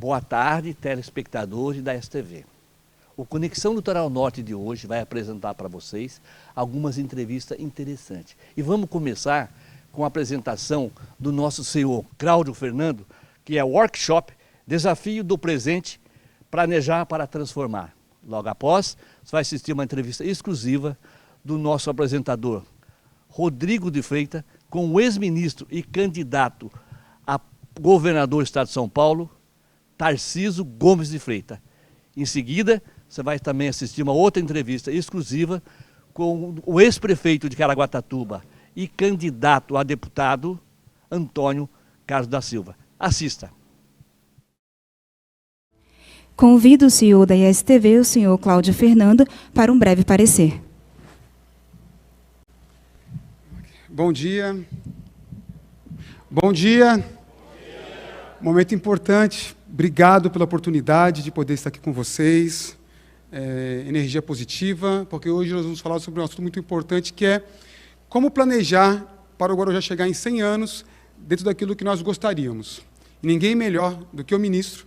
Boa tarde, telespectadores da STV. O Conexão Litoral Norte de hoje vai apresentar para vocês algumas entrevistas interessantes. E vamos começar com a apresentação do nosso CEO Cláudio Fernando, que é o workshop Desafio do Presente, Planejar para Transformar. Logo após, você vai assistir uma entrevista exclusiva do nosso apresentador Rodrigo de Freitas com o ex-ministro e candidato a governador do estado de São Paulo, Tarcísio Gomes de Freitas. Em seguida, você vai também assistir uma outra entrevista exclusiva com o ex-prefeito de Caraguatatuba e candidato a deputado, Antônio Carlos da Silva. Assista. Convido o CEO da ISTV, o senhor Cláudio Fernando, para um breve parecer. Bom dia. Bom dia. Momento importante. Obrigado pela oportunidade de poder estar aqui com vocês. Energia positiva, porque hoje nós vamos falar sobre um assunto muito importante, que é como planejar para o Guarujá chegar em 100 anos dentro daquilo que nós gostaríamos. E ninguém melhor do que o ministro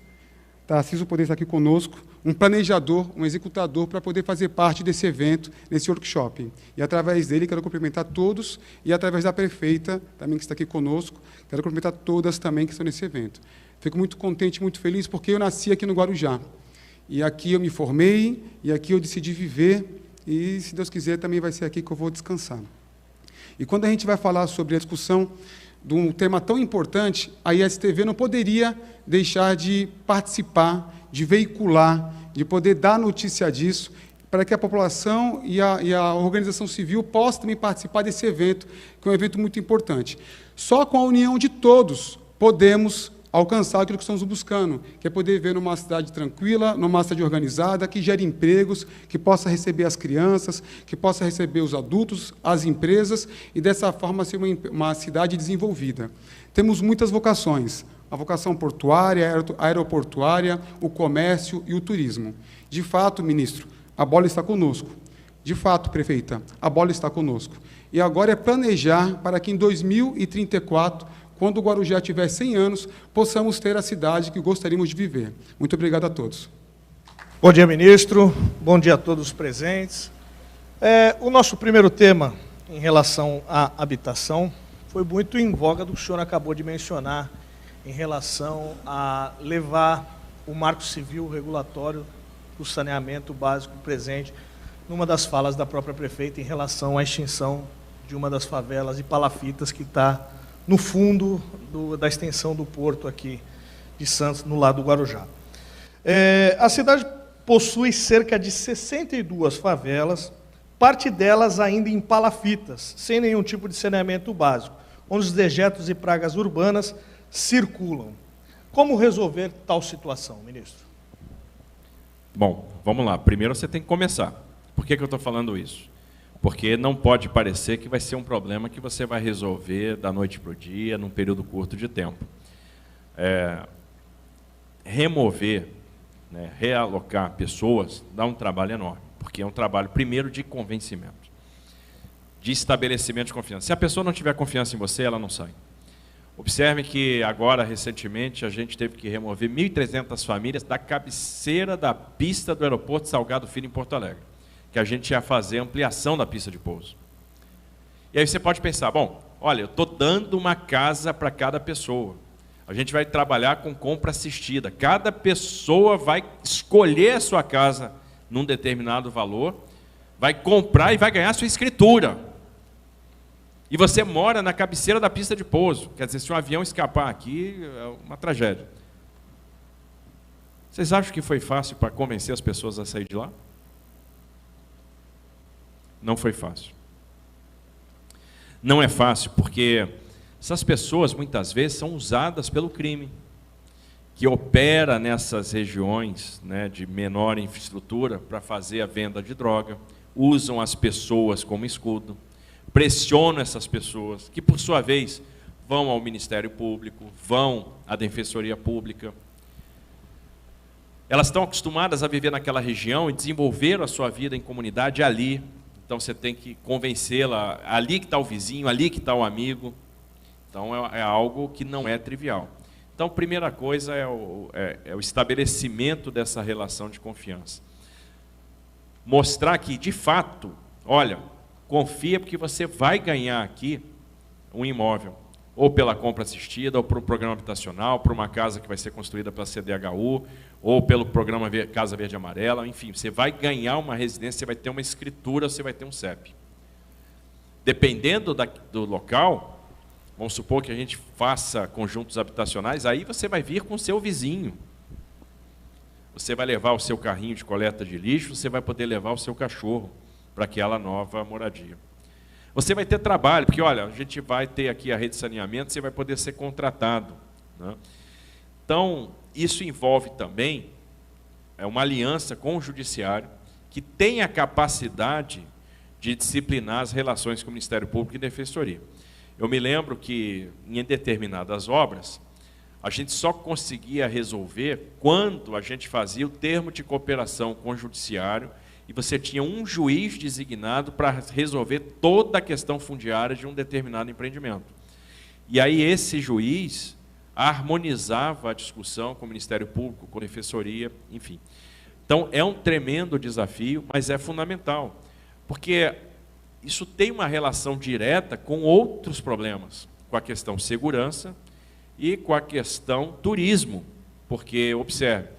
Tarcísio poder estar aqui conosco, um planejador, um executador, para poder fazer parte desse evento, desse workshop. E, através dele, quero cumprimentar todos, e, através da prefeita, também que está aqui conosco, quero cumprimentar todas também que estão nesse evento. Fico muito contente, muito feliz, porque eu nasci aqui no Guarujá. E aqui eu me formei, e aqui eu decidi viver, e, se Deus quiser, também vai ser aqui que eu vou descansar. E quando a gente vai falar sobre a discussão de um tema tão importante, a ISTV não poderia deixar de participar, de veicular, de poder dar notícia disso, para que a população e a organização civil possam também participar desse evento, que é um evento muito importante. Só com a união de todos podemos alcançar aquilo que estamos buscando, que é poder viver numa cidade tranquila, numa cidade organizada, que gere empregos, que possa receber as crianças, que possa receber os adultos, as empresas, e dessa forma ser uma cidade desenvolvida. Temos muitas vocações, a vocação portuária, aeroportuária, o comércio e o turismo. De fato, ministro, a bola está conosco. De fato, prefeita, a bola está conosco. E agora é planejar para que em 2034, quando o Guarujá tiver 100 anos, possamos ter a cidade que gostaríamos de viver. Muito obrigado a todos. Bom dia, ministro. Bom dia a todos os presentes. O nosso primeiro tema, em relação à habitação, foi muito em voga do que o senhor acabou de mencionar, em relação a levar o marco civil regulatório do saneamento básico presente, numa das falas da própria prefeita, em relação à extinção de uma das favelas de palafitas que está no fundo da extensão do porto aqui de Santos, no lado do Guarujá. A cidade possui cerca de 62 favelas, parte delas ainda em palafitas, sem nenhum tipo de saneamento básico, onde os dejetos e pragas urbanas circulam. Como resolver tal situação, ministro? Bom, vamos lá. Primeiro você tem que começar. Por que eu estou falando isso? Porque não pode parecer que vai ser um problema que você vai resolver da noite para o dia, num período curto de tempo. Remover, né, realocar pessoas, dá um trabalho enorme, porque é um trabalho, primeiro, de convencimento, de estabelecimento de confiança. Se a pessoa não tiver confiança em você, ela não sai. Observe que agora, recentemente, a gente teve que remover 1.300 famílias da cabeceira da pista do aeroporto Salgado Filho, em Porto Alegre, que a gente ia fazer ampliação da pista de pouso. E aí você pode pensar, bom, olha, eu estou dando uma casa para cada pessoa. A gente vai trabalhar com compra assistida. Cada pessoa vai escolher a sua casa num determinado valor, vai comprar e vai ganhar a sua escritura. E você mora na cabeceira da pista de pouso. Quer dizer, se um avião escapar aqui, é uma tragédia. Vocês acham que foi fácil para convencer as pessoas a sair de lá? Não foi fácil. Não é fácil porque essas pessoas, muitas vezes, são usadas pelo crime, que opera nessas regiões, né, de menor infraestrutura para fazer a venda de droga, usam as pessoas como escudo, pressionam essas pessoas, que, por sua vez, vão ao Ministério Público, vão à Defensoria Pública. Elas estão acostumadas a viver naquela região e desenvolveram a sua vida em comunidade ali. Então, você tem que convencê-la, ali que está o vizinho, ali que está o amigo. Então, é algo que não é trivial. Então, primeira coisa é o estabelecimento dessa relação de confiança. Mostrar que, de fato, olha, confia porque você vai ganhar aqui um imóvel, ou pela compra assistida, ou por um programa habitacional, por uma casa que vai ser construída pela CDHU, ou pelo programa Casa Verde e Amarela, enfim, você vai ganhar uma residência, você vai ter uma escritura, você vai ter um CEP. Dependendo do local, vamos supor que a gente faça conjuntos habitacionais, aí você vai vir com o seu vizinho. Você vai levar o seu carrinho de coleta de lixo, você vai poder levar o seu cachorro para aquela nova moradia. Você vai ter trabalho, porque, olha, a gente vai ter aqui a rede de saneamento, você vai poder ser contratado, né? Então, isso envolve também uma aliança com o judiciário que tem a capacidade de disciplinar as relações com o Ministério Público e Defensoria. Eu me lembro que, em determinadas obras, a gente só conseguia resolver quando a gente fazia o termo de cooperação com o judiciário e você tinha um juiz designado para resolver toda a questão fundiária de um determinado empreendimento. E aí esse juiz harmonizava a discussão com o Ministério Público, com a Defensoria, enfim. Então, é um tremendo desafio, mas é fundamental, porque isso tem uma relação direta com outros problemas, com a questão segurança e com a questão turismo, porque, observe,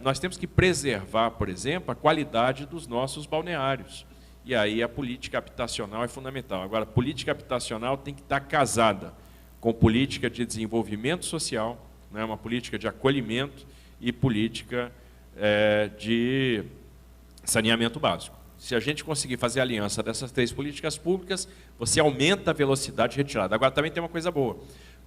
nós temos que preservar, por exemplo, a qualidade dos nossos balneários. E aí a política habitacional é fundamental. Agora, a política habitacional tem que estar casada com política de desenvolvimento social, né, uma política de acolhimento e política de saneamento básico. Se a gente conseguir fazer a aliança dessas três políticas públicas, você aumenta a velocidade de retirada. Agora, também tem uma coisa boa.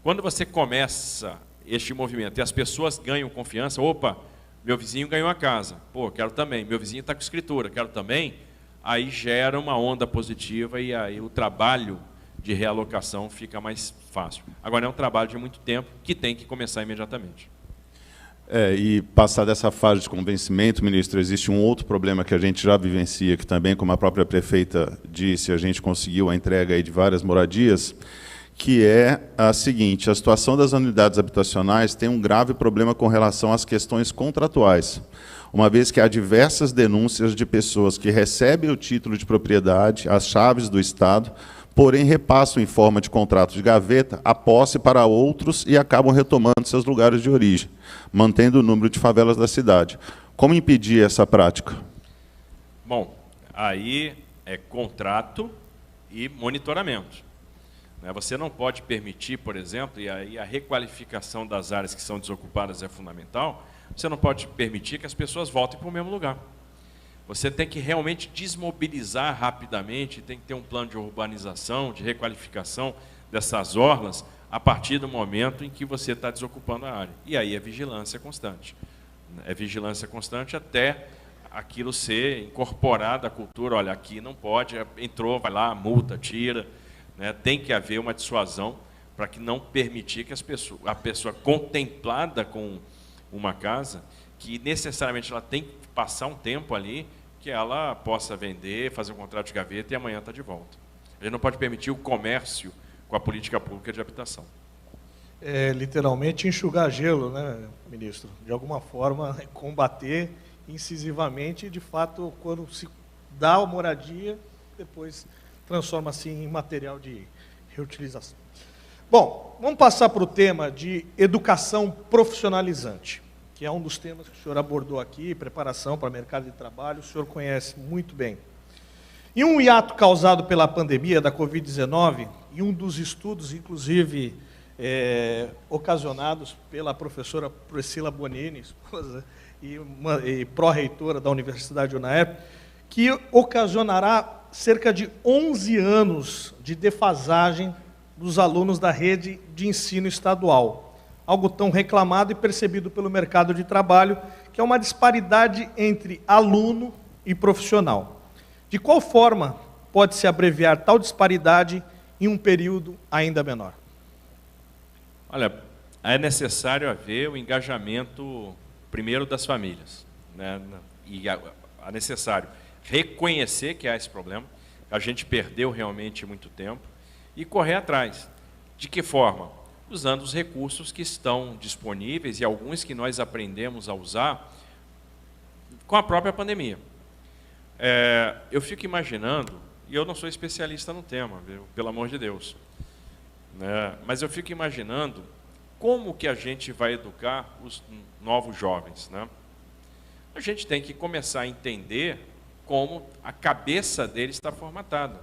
Quando você começa este movimento e as pessoas ganham confiança, opa, meu vizinho ganhou a casa, pô, quero também, meu vizinho está com escritura, quero também, aí gera uma onda positiva e aí o trabalho de realocação fica mais fácil. Agora, é um trabalho de muito tempo que tem que começar imediatamente. E passar dessa fase de convencimento, ministro, existe um outro problema que a gente já vivencia, que também, como a própria prefeita disse, a gente conseguiu a entrega aí de várias moradias, que é a seguinte: a situação das unidades habitacionais tem um grave problema com relação às questões contratuais, uma vez que há diversas denúncias de pessoas que recebem o título de propriedade, as chaves do Estado, porém repassam em forma de contrato de gaveta a posse para outros e acabam retomando seus lugares de origem, mantendo o número de favelas da cidade. Como impedir essa prática? Bom, aí é contrato e monitoramento. Você não pode permitir, por exemplo, e aí a requalificação das áreas que são desocupadas é fundamental, você não pode permitir que as pessoas voltem para o mesmo lugar. Você tem que realmente desmobilizar rapidamente, tem que ter um plano de urbanização, de requalificação dessas orlas, a partir do momento em que você está desocupando a área. E aí é vigilância constante. É vigilância constante até aquilo ser incorporado à cultura. Olha, aqui não pode, entrou, vai lá, multa, tira. Tem que haver uma dissuasão para que não permitir que a pessoa contemplada com uma casa, que necessariamente ela tem que passar um tempo ali, que ela possa vender, fazer um contrato de gaveta e amanhã está de volta. A gente não pode permitir o comércio com a política pública de habitação. É literalmente enxugar gelo, né, ministro? De alguma forma, combater incisivamente e, de fato, quando se dá a moradia, depois transforma-se em material de reutilização. Bom, vamos passar para o tema de educação profissionalizante, que é um dos temas que o senhor abordou aqui, preparação para o mercado de trabalho, o senhor conhece muito bem. Em um hiato causado pela pandemia da Covid-19, e um dos estudos, inclusive, ocasionados pela professora Priscila Bonini, esposa e pró-reitora da Universidade UNAERP, que ocasionará cerca de 11 anos de defasagem dos alunos da rede de ensino estadual. Algo tão reclamado e percebido pelo mercado de trabalho, que é uma disparidade entre aluno e profissional. De qual forma pode-se abreviar tal disparidade em um período ainda menor? Olha, é necessário haver o engajamento, primeiro, das famílias, E é necessário reconhecer que há esse problema, a gente perdeu realmente muito tempo, e correr atrás. De que forma? usando os recursos que estão disponíveis e alguns que nós aprendemos a usar com a própria pandemia. Eu fico imaginando, e eu não sou especialista no tema, viu? Pelo amor de Deus, né? Mas eu fico imaginando como que a gente vai educar os novos jovens, né? A gente tem que começar a entender como a cabeça deles está formatada.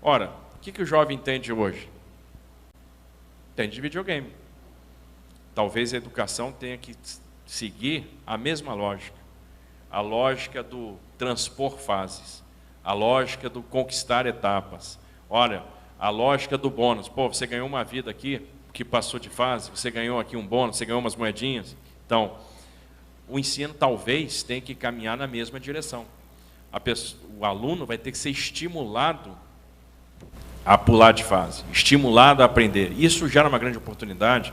Ora, o que o jovem entende hoje? Entende de videogame. Talvez a educação tenha que seguir a mesma lógica. A lógica do transpor fases. A lógica do conquistar etapas. Olha, a lógica do bônus. Pô, você ganhou uma vida aqui, que passou de fase, você ganhou aqui um bônus, você ganhou umas moedinhas. Então, o ensino talvez tenha que caminhar na mesma direção. O aluno vai ter que ser estimulado a pular de fase, estimulado a aprender. Isso gera uma grande oportunidade,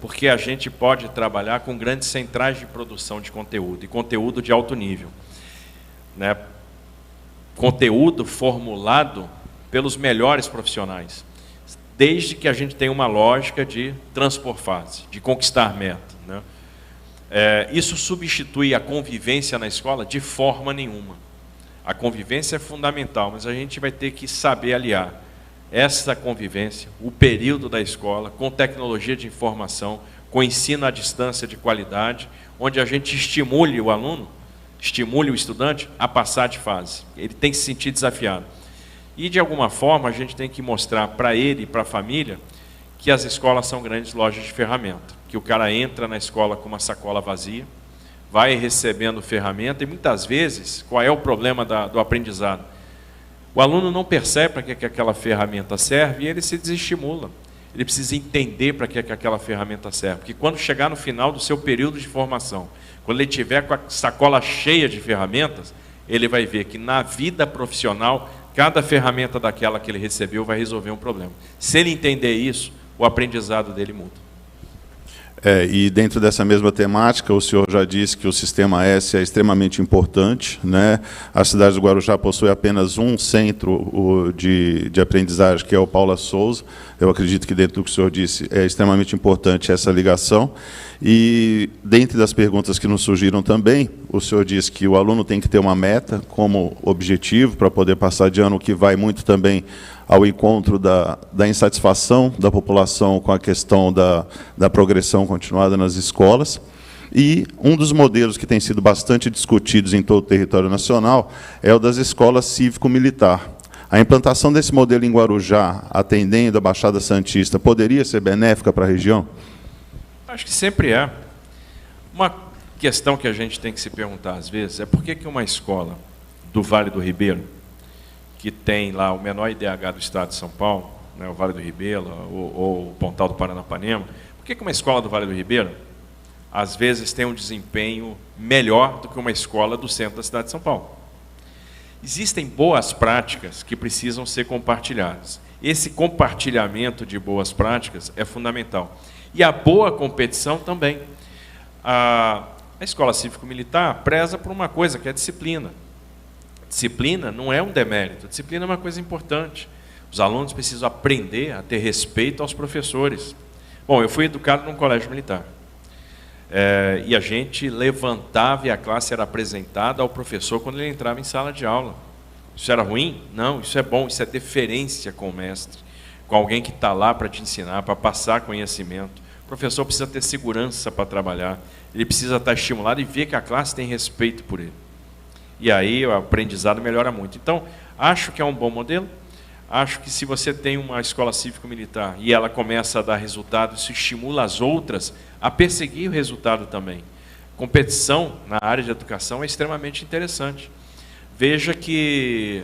porque a gente pode trabalhar com grandes centrais de produção de conteúdo, e conteúdo de alto nível, né? Conteúdo formulado pelos melhores profissionais, desde que a gente tenha uma lógica de transpor fase, de conquistar meta, né? Isso substitui a convivência na escola? De forma nenhuma. A convivência é fundamental, mas a gente vai ter que saber aliar essa convivência, o período da escola, com tecnologia de informação, com ensino à distância de qualidade, onde a gente estimule o aluno, estimule o estudante a passar de fase. Ele tem que se sentir desafiado. E, de alguma forma, a gente tem que mostrar para ele e para a família que as escolas são grandes lojas de ferramenta, que o cara entra na escola com uma sacola vazia, vai recebendo ferramenta, e muitas vezes, qual é o problema do aprendizado? O aluno não percebe para que aquela ferramenta serve e ele se desestimula. Ele precisa entender para que aquela ferramenta serve, porque quando chegar no final do seu período de formação, quando ele tiver com a sacola cheia de ferramentas, ele vai ver que na vida profissional, cada ferramenta daquela que ele recebeu vai resolver um problema. Se ele entender isso, o aprendizado dele muda. E dentro dessa mesma temática, o senhor já disse que o Sistema S é extremamente importante, né? A cidade do Guarujá possui apenas um centro de aprendizagem, que é o Paula Souza. Eu acredito que dentro do que o senhor disse é extremamente importante essa ligação. E, dentre das perguntas que nos surgiram também, o senhor disse que o aluno tem que ter uma meta como objetivo para poder passar de ano, o que vai muito também ao encontro da insatisfação da população com a questão da progressão continuada nas escolas. E um dos modelos que tem sido bastante discutidos em todo o território nacional é o das escolas cívico-militar. A implantação desse modelo em Guarujá, atendendo a Baixada Santista, poderia ser benéfica para a região? Acho que sempre é. Uma questão que a gente tem que se perguntar às vezes é por que uma escola do Vale do Ribeiro, que tem lá o menor IDH do estado de São Paulo, né, o Vale do Ribeiro ou o Pontal do Paranapanema, por que uma escola do Vale do Ribeiro, às vezes, tem um desempenho melhor do que uma escola do centro da cidade de São Paulo? Existem boas práticas que precisam ser compartilhadas. Esse compartilhamento de boas práticas é fundamental. E a boa competição também. A escola cívico-militar preza por uma coisa, que é a disciplina. Disciplina não é um demérito, a disciplina é uma coisa importante. Os alunos precisam aprender a ter respeito aos professores. Bom, eu fui educado num colégio militar. E a gente levantava e a classe era apresentada ao professor quando ele entrava em sala de aula. Isso era ruim? Não, isso é bom, isso é deferência com o mestre, com alguém que está lá para te ensinar, para passar conhecimento. O professor precisa ter segurança para trabalhar, ele precisa estar estimulado e ver que a classe tem respeito por ele. E aí o aprendizado melhora muito. Então, acho que é um bom modelo. Acho que se você tem uma escola cívico-militar e ela começa a dar resultado, isso estimula as outras a perseguir o resultado também. Competição na área de educação é extremamente interessante. Veja que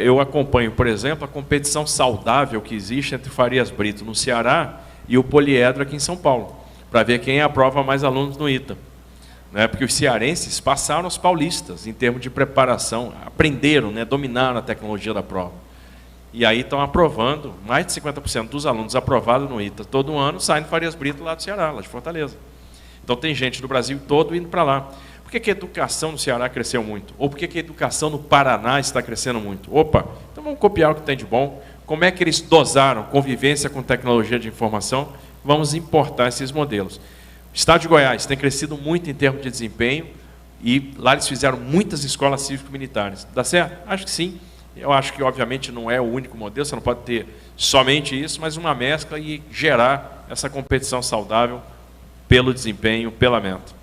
eu acompanho, por exemplo, a competição saudável que existe entre Farias Brito, no Ceará, e o Poliedro aqui em São Paulo, para ver quem aprova mais alunos no ITA. Porque os cearenses passaram os paulistas em termos de preparação, aprenderam, dominaram a tecnologia da prova. E aí estão aprovando, mais de 50% dos alunos aprovados no ITA todo ano saem de Farias Brito lá do Ceará, lá de Fortaleza. Então tem gente do Brasil todo indo para lá. Por que a educação no Ceará cresceu muito? Ou por que a educação no Paraná está crescendo muito? Opa, então vamos copiar o que tem de bom, como é que eles dosaram convivência com tecnologia de informação, vamos importar esses modelos. O Estado de Goiás tem crescido muito em termos de desempenho, e lá eles fizeram muitas escolas cívico-militares. Dá certo? Acho que sim. Eu acho que, obviamente, não é o único modelo, você não pode ter somente isso, mas uma mescla e gerar essa competição saudável pelo desempenho, pela meta.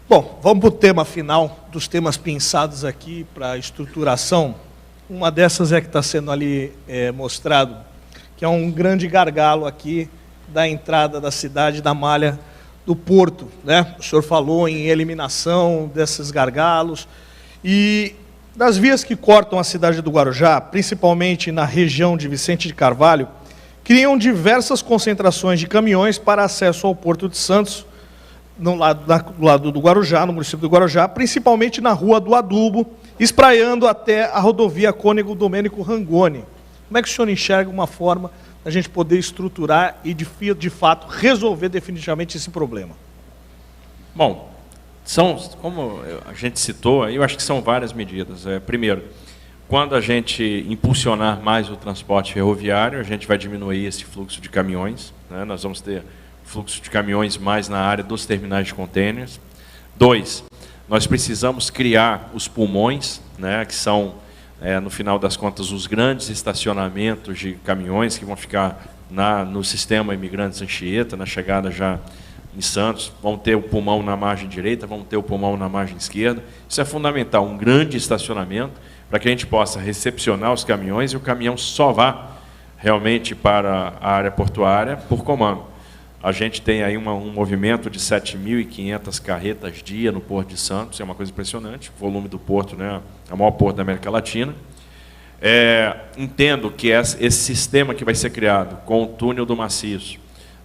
Bom, vamos para o tema final, dos temas pensados aqui para a estruturação. Uma dessas é que está sendo ali mostrado, que é um grande gargalo aqui da entrada da cidade, da malha do porto, né? O senhor falou em eliminação desses gargalos e das vias que cortam a cidade do Guarujá, principalmente na região de Vicente de Carvalho, criam diversas concentrações de caminhões para acesso ao Porto de Santos, do lado do Guarujá, no município do Guarujá, principalmente na Rua do Adubo, espraiando até a rodovia Cônego Domênico Rangoni. Como é que o senhor enxerga uma forma da gente poder estruturar e, de fato, resolver definitivamente esse problema? Bom, como a gente citou, eu acho que são várias medidas. Primeiro, quando a gente impulsionar mais o transporte ferroviário, a gente vai diminuir esse fluxo de caminhões, né? Nós vamos ter fluxo de caminhões mais na área dos terminais de contêineres. 2, nós precisamos criar os pulmões, né, que são, no final das contas, os grandes estacionamentos de caminhões que vão ficar no sistema Imigrantes Anchieta, na chegada já em Santos. Vão ter o pulmão na margem direita, vão ter o pulmão na margem esquerda. Isso é fundamental, um grande estacionamento, para que a gente possa recepcionar os caminhões e o caminhão só vá realmente para a área portuária por comando. A gente tem aí um movimento de 7.500 carretas dia no Porto de Santos, é uma coisa impressionante, o volume do porto, né, é o maior porto da América Latina. Entendo que esse sistema que vai ser criado com o túnel do Maciço,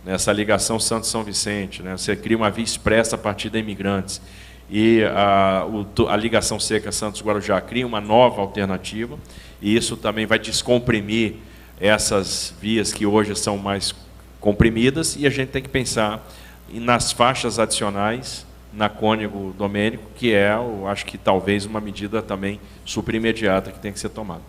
nessa ligação Santos-São Vicente, né, você cria uma via expressa a partir da Imigrantes, e a ligação seca Santos-Guarujá cria uma nova alternativa, e isso também vai descomprimir essas vias que hoje são mais comprimidas, e a gente tem que pensar nas faixas adicionais na Cônego Domênico, que eu acho que talvez uma medida também super imediata que tem que ser tomada.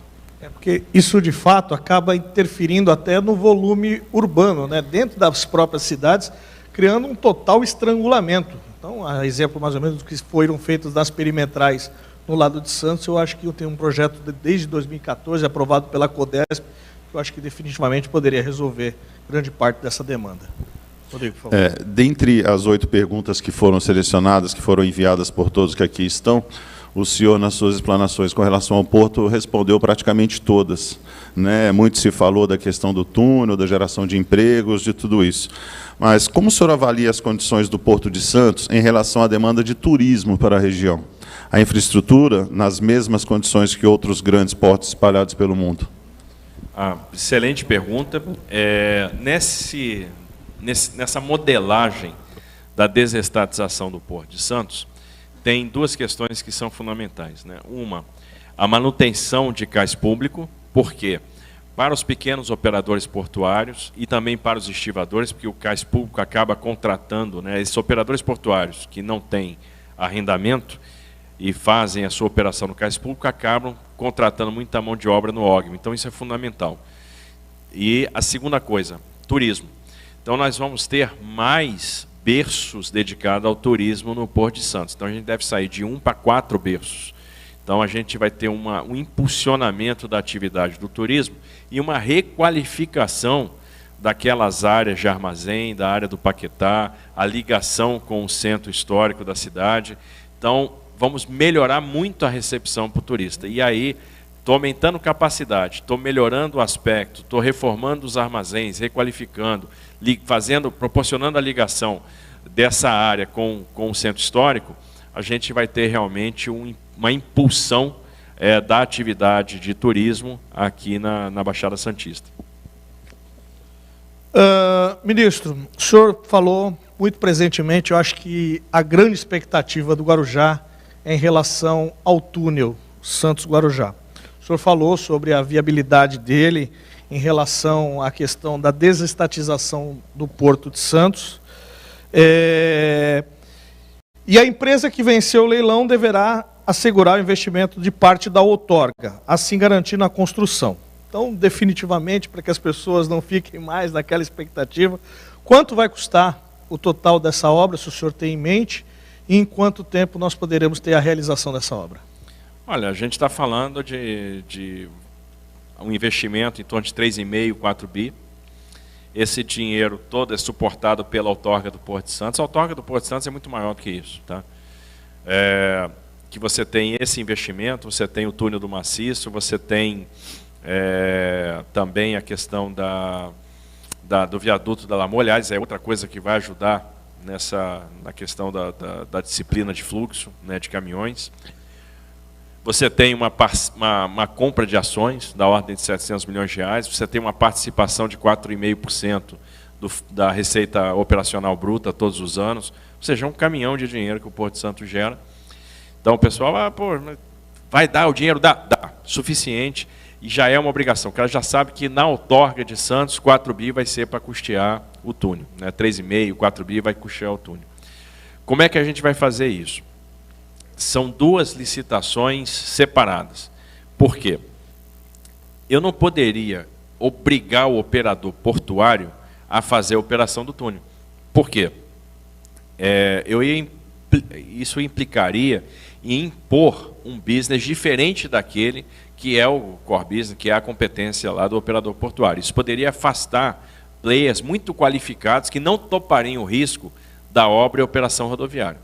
Porque isso, de fato, acaba interferindo até no volume urbano, né, dentro das próprias cidades, criando um total estrangulamento. Então, a exemplo mais ou menos do que foram feitos das perimetrais no lado de Santos, eu acho que eu tenho um projeto desde 2014, aprovado pela CODESP, que eu acho que definitivamente poderia resolver grande parte dessa demanda. Rodrigo, por favor. Dentre as 8 perguntas que foram selecionadas, que foram enviadas por todos que aqui estão, o senhor, nas suas explanações com relação ao porto, respondeu praticamente todas, né? Muito se falou da questão do túnel, da geração de empregos, de tudo isso. Mas como o senhor avalia as condições do Porto de Santos em relação à demanda de turismo para a região? A infraestrutura nas mesmas condições que outros grandes portos espalhados pelo mundo? Excelente pergunta. Nessa modelagem da desestatização do Porto de Santos, tem 2 questões que são fundamentais, né? Uma, a manutenção de cais público, por quê? Para os pequenos operadores portuários e também para os estivadores, porque o cais público acaba contratando, né, esses operadores portuários que não têm arrendamento e fazem a sua operação no cais público, acabam contratando muita mão de obra no OGM. Então, isso é fundamental. E a segunda coisa, turismo. Então, nós vamos ter mais berços dedicados ao turismo no Porto de Santos. Então, a gente deve sair de 1 para 4 berços. Então, a gente vai ter um impulsionamento da atividade do turismo e uma requalificação daquelas áreas de armazém, da área do Paquetá, a ligação com o centro histórico da cidade. Então, vamos melhorar muito a recepção para o turista. E aí, estou aumentando capacidade, estou melhorando o aspecto, estou reformando os armazéns, requalificando, proporcionando a ligação dessa área com o centro histórico, a gente vai ter realmente uma impulsão da atividade de turismo aqui na Baixada Santista. Ministro, o senhor falou muito presentemente, eu acho que a grande expectativa do Guarujá é em relação ao túnel Santos-Guarujá. O senhor falou sobre a viabilidade dele em relação à questão da desestatização do Porto de Santos. E a empresa que venceu o leilão deverá assegurar o investimento de parte da outorga, assim garantindo a construção. Então, definitivamente, para que as pessoas não fiquem mais naquela expectativa, quanto vai custar o total dessa obra, se o senhor tem em mente, e em quanto tempo nós poderemos ter a realização dessa obra? Olha, a gente está falando de um investimento em torno de 3,5, 4 bi. Esse dinheiro todo é suportado pela outorga do Porto de Santos. A outorga do Porto de Santos é muito maior do que isso, tá? Que você tem esse investimento, você tem o túnel do Maciço, você tem também a questão do viaduto da Lamoa. Aliás, é outra coisa que vai ajudar na questão da disciplina de fluxo, né, de caminhões. Você tem uma compra de ações da ordem de 700 milhões de reais, você tem uma participação de 4,5% da receita operacional bruta todos os anos, ou seja, um caminhão de dinheiro que o Porto de Santos gera. Então o pessoal, vai dar o dinheiro? Dá, suficiente, e já é uma obrigação, o cara já sabe que na outorga de Santos, 4 bi vai ser para custear o túnel, né? 3,5, 4 bi vai custear o túnel. Como é que a gente vai fazer isso? São 2 licitações separadas. Por quê? Eu não poderia obrigar o operador portuário a fazer a operação do túnel. Por quê? Isso implicaria em impor um business diferente daquele que é o core business, que é a competência lá do operador portuário. Isso poderia afastar players muito qualificados que não topariam o risco da obra e operação rodoviária.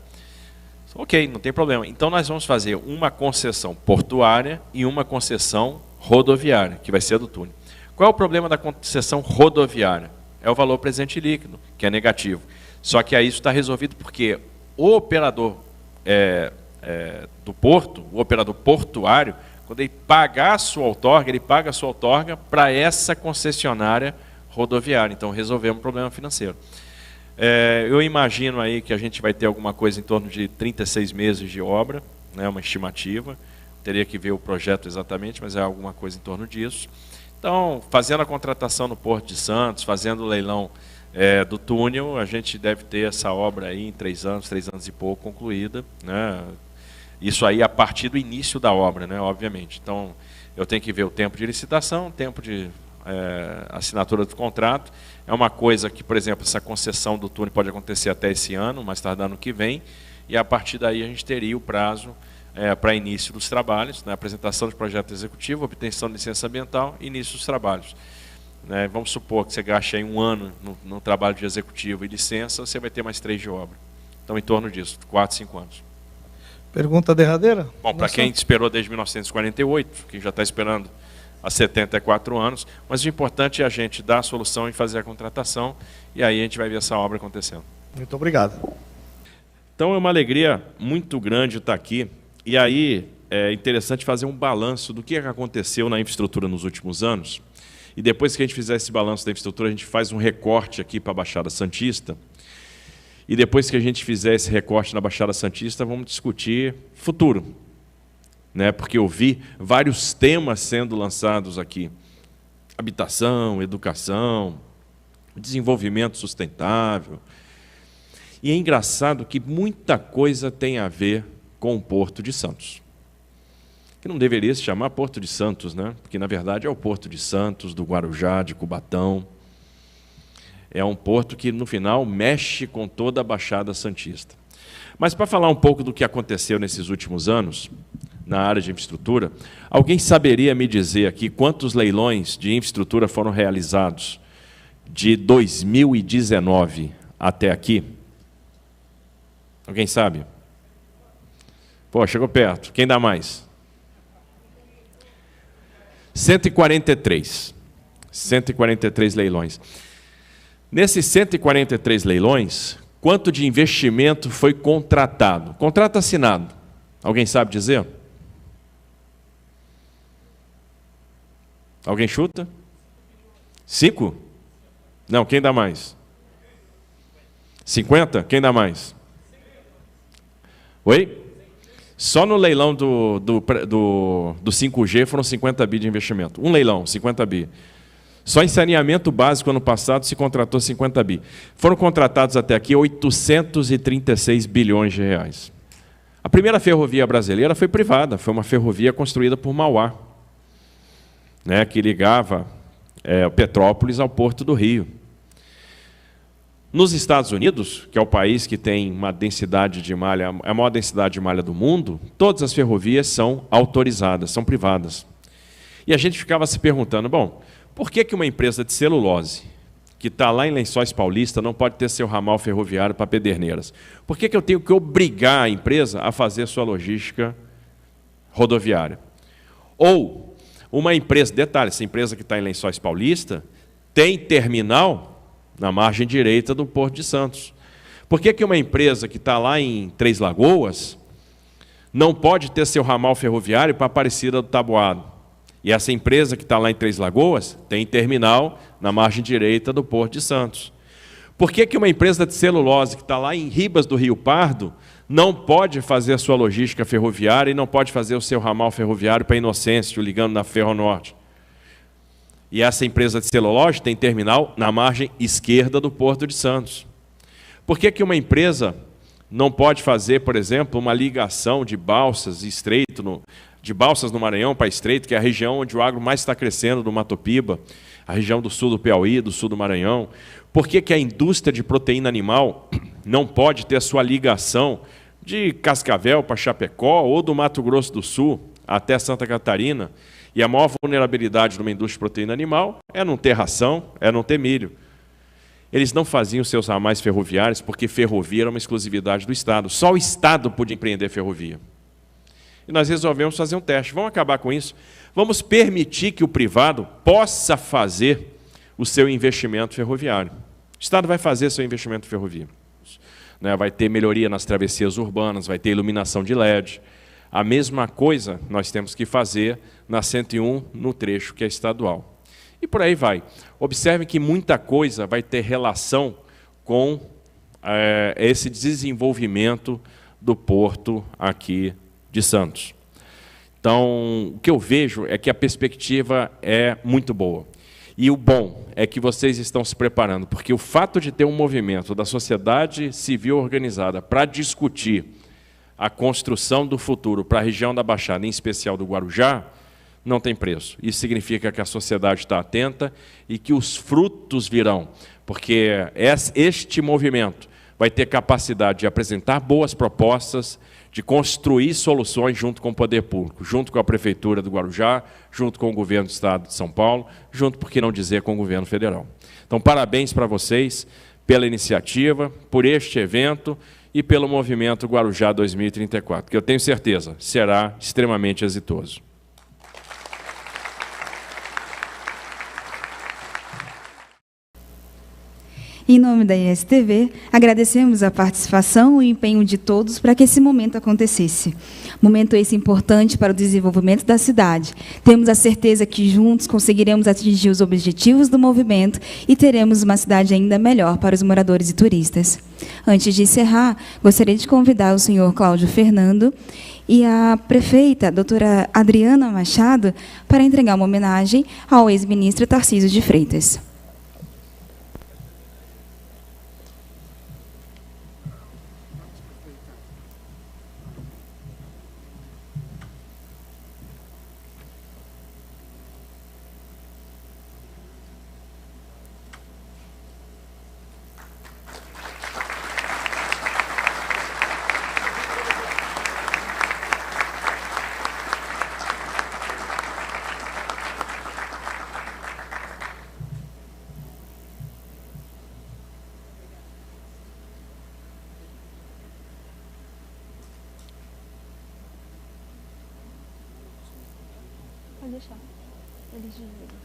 Ok, não tem problema. Então nós vamos fazer uma concessão portuária e uma concessão rodoviária, que vai ser a do túnel. Qual é o problema da concessão rodoviária? É o valor presente líquido, que é negativo. Só que aí isso está resolvido porque o operador do porto, o operador portuário, quando ele pagar a sua outorga, ele paga a sua outorga para essa concessionária rodoviária. Então resolvemos um problema financeiro. Eu imagino aí que a gente vai ter alguma coisa em torno de 36 meses de obra, né, uma estimativa. Teria que ver o projeto exatamente, mas é alguma coisa em torno disso. Então, fazendo a contratação no Porto de Santos, fazendo o leilão do túnel, a gente deve ter essa obra aí em 3 anos e pouco concluída, né? Isso aí a partir do início da obra, né, obviamente. Então, eu tenho que ver o tempo de licitação, o tempo de assinatura do contrato. É uma coisa que, por exemplo, essa concessão do túnel pode acontecer até esse ano, mais tardar no que vem, e a partir daí a gente teria o prazo para início dos trabalhos, né, apresentação de projeto executivo, obtenção de licença ambiental e início dos trabalhos. Né, vamos supor que você gaste aí 1 ano no trabalho de executivo e licença, você vai ter mais 3 de obra. Então, em torno disso, 4, 5 anos. Pergunta derradeira? Bom, para quem esperou desde 1948, que já está esperando há 74 anos, mas o importante é a gente dar a solução e fazer a contratação, e aí a gente vai ver essa obra acontecendo. Muito obrigado. Então é uma alegria muito grande estar aqui, e aí é interessante fazer um balanço do que aconteceu na infraestrutura nos últimos anos, e depois que a gente fizer esse balanço da infraestrutura, a gente faz um recorte aqui para a Baixada Santista, e depois que a gente fizer esse recorte na Baixada Santista, vamos discutir futuro. Né, porque eu vi vários temas sendo lançados aqui. Habitação, educação, desenvolvimento sustentável. E é engraçado que muita coisa tem a ver com o Porto de Santos. Que não deveria se chamar Porto de Santos, né? Porque, na verdade, é o Porto de Santos, do Guarujá, de Cubatão. É um porto que, no final, mexe com toda a Baixada Santista. Mas, para falar um pouco do que aconteceu nesses últimos anos, na área de infraestrutura, alguém saberia me dizer aqui quantos leilões de infraestrutura foram realizados de 2019 até aqui? Alguém sabe? Pô, chegou perto. Quem dá mais? 143. 143 leilões. Nesses 143 leilões, quanto de investimento foi contratado? Contrato assinado. Alguém sabe dizer? Alguém chuta? 5? Não, quem dá mais? 50? Quem dá mais? Oi? Só no leilão do 5G foram 50 bi de investimento. Um leilão, 50 bi. Só em saneamento básico, ano passado, se contratou 50 bi. Foram contratados até aqui 836 bilhões de reais. A primeira ferrovia brasileira foi privada, foi uma ferrovia construída por Mauá. né, que ligava Petrópolis ao Porto do Rio. Nos Estados Unidos, que é o país que tem uma densidade de malha, a maior densidade de malha do mundo, todas as ferrovias são autorizadas, são privadas. E a gente ficava se perguntando, bom, por que uma empresa de celulose, que está lá em Lençóis Paulista, não pode ter seu ramal ferroviário para Pederneiras? Por que eu tenho que obrigar a empresa a fazer sua logística rodoviária? Ou uma empresa, detalhe, essa empresa que está em Lençóis Paulista tem terminal na margem direita do Porto de Santos. Por que uma empresa que está lá em Três Lagoas não pode ter seu ramal ferroviário para Aparecida do Taboado? E essa empresa que está lá em Três Lagoas tem terminal na margem direita do Porto de Santos. Por que uma empresa de celulose que está lá em Ribas do Rio Pardo não pode fazer a sua logística ferroviária e não pode fazer o seu ramal ferroviário para Inocêncio, ligando na Ferronorte? E essa empresa de celulose tem terminal na margem esquerda do Porto de Santos. Por que uma empresa não pode fazer, por exemplo, uma ligação de balsas estreito, de Balsas no Maranhão para Estreito, que é a região onde o agro mais está crescendo do Mato Piba, a região do sul do Piauí, do sul do Maranhão? Por que a indústria de proteína animal não pode ter a sua ligação de Cascavel para Chapecó ou do Mato Grosso do Sul até Santa Catarina? E a maior vulnerabilidade numa indústria de proteína animal é não ter ração, é não ter milho. Eles não faziam seus ramais ferroviários porque ferrovia era uma exclusividade do Estado. Só o Estado podia empreender ferrovia. E nós resolvemos fazer um teste. Vamos acabar com isso? Vamos permitir que o privado possa fazer o seu investimento ferroviário. O Estado vai fazer seu investimento ferroviário. Vai ter melhoria nas travessias urbanas, vai ter iluminação de LED. A mesma coisa nós temos que fazer na 101, no trecho que é estadual. E por aí vai. Observe que muita coisa vai ter relação com esse desenvolvimento do porto aqui de Santos. Então, o que eu vejo é que a perspectiva é muito boa. E o bom é que vocês estão se preparando, porque o fato de ter um movimento da sociedade civil organizada para discutir a construção do futuro para a região da Baixada, em especial do Guarujá, não tem preço. Isso significa que a sociedade está atenta e que os frutos virão, porque este movimento vai ter capacidade de apresentar boas propostas, de construir soluções junto com o poder público, junto com a Prefeitura do Guarujá, junto com o Governo do Estado de São Paulo, junto, por que não dizer, com o Governo Federal. Então, parabéns para vocês pela iniciativa, por este evento e pelo movimento Guarujá 2034, que eu tenho certeza será extremamente exitoso. Em nome da ISTV, agradecemos a participação e o empenho de todos para que esse momento acontecesse. Momento esse importante para o desenvolvimento da cidade. Temos a certeza que juntos conseguiremos atingir os objetivos do movimento e teremos uma cidade ainda melhor para os moradores e turistas. Antes de encerrar, gostaria de convidar o senhor Cláudio Fernando e a prefeita, a doutora Adriana Machado, para entregar uma homenagem ao ex-ministro Tarcísio de Freitas. Pode deixar. Eles dividem.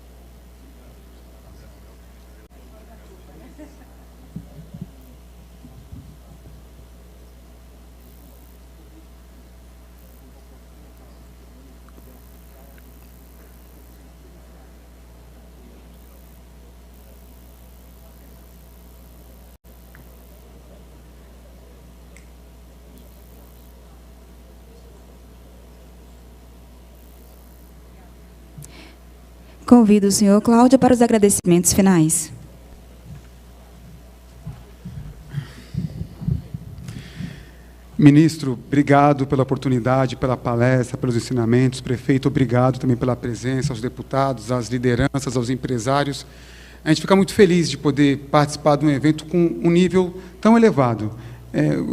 Convido o senhor Cláudio para os agradecimentos finais. Ministro, obrigado pela oportunidade, pela palestra, pelos ensinamentos. Prefeito, obrigado também pela presença, aos deputados, às lideranças, aos empresários. A gente fica muito feliz de poder participar de um evento com um nível tão elevado.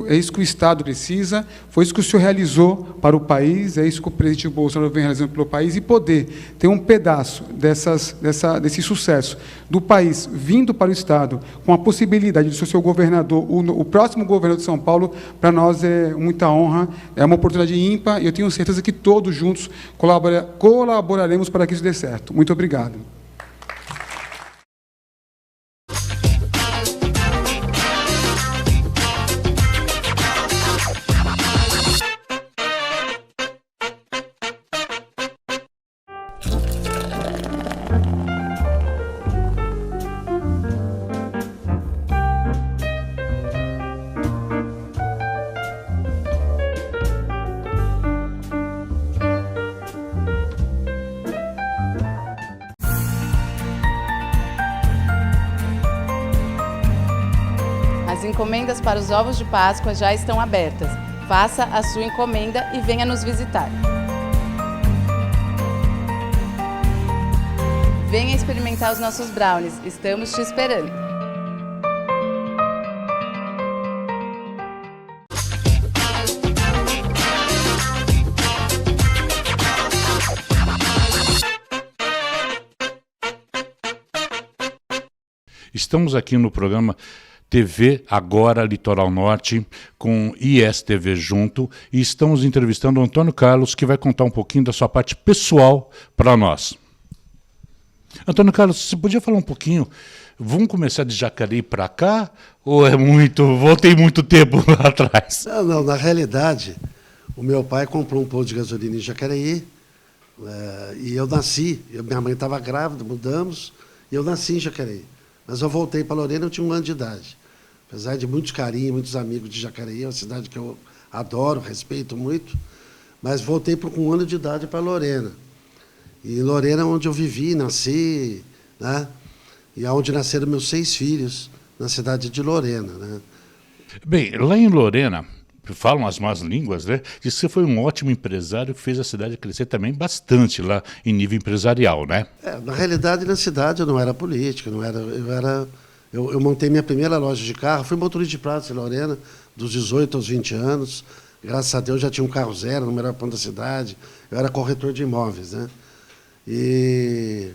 É isso que o Estado precisa, foi isso que o senhor realizou para o país, é isso que o presidente Bolsonaro vem realizando pelo país, e poder ter um pedaço desse sucesso do país vindo para o Estado, com a possibilidade de ser o seu governador, o próximo governador de São Paulo, para nós é muita honra, é uma oportunidade ímpar, e eu tenho certeza que todos juntos colaboraremos para que isso dê certo. Muito obrigado. As encomendas para os ovos de Páscoa já estão abertas. Faça a sua encomenda e venha nos visitar. Venha experimentar os nossos brownies. Estamos te esperando. Estamos aqui no programa TV Agora Litoral Norte, com ISTV junto, e estamos entrevistando o Antônio Carlos, que vai contar um pouquinho da sua parte pessoal para nós. Antônio Carlos, você podia falar um pouquinho, vamos começar de Jacareí para cá, ou voltei muito tempo lá atrás? Não, na realidade, o meu pai comprou um posto de gasolina em Jacareí, e eu nasci, minha mãe estava grávida, mudamos, e eu nasci em Jacareí. Mas eu voltei para Lorena, eu tinha 1 ano de idade. Apesar de muito carinho, muitos amigos de Jacareí, é uma cidade que eu adoro, respeito muito, mas voltei com 1 ano de idade para Lorena. E Lorena é onde eu vivi, nasci, né? E é onde nasceram meus 6 filhos, na cidade de Lorena, né? Bem, lá em Lorena, falam as más línguas, né? Diz que você foi um ótimo empresário que fez a cidade crescer também bastante lá em nível empresarial, né? Na realidade, na cidade eu não era política, eu montei minha primeira loja de carro, fui motorista de praça em Lorena, dos 18 aos 20 anos. Graças a Deus já tinha um carro zero no melhor ponto da cidade. Eu era corretor de imóveis, né? E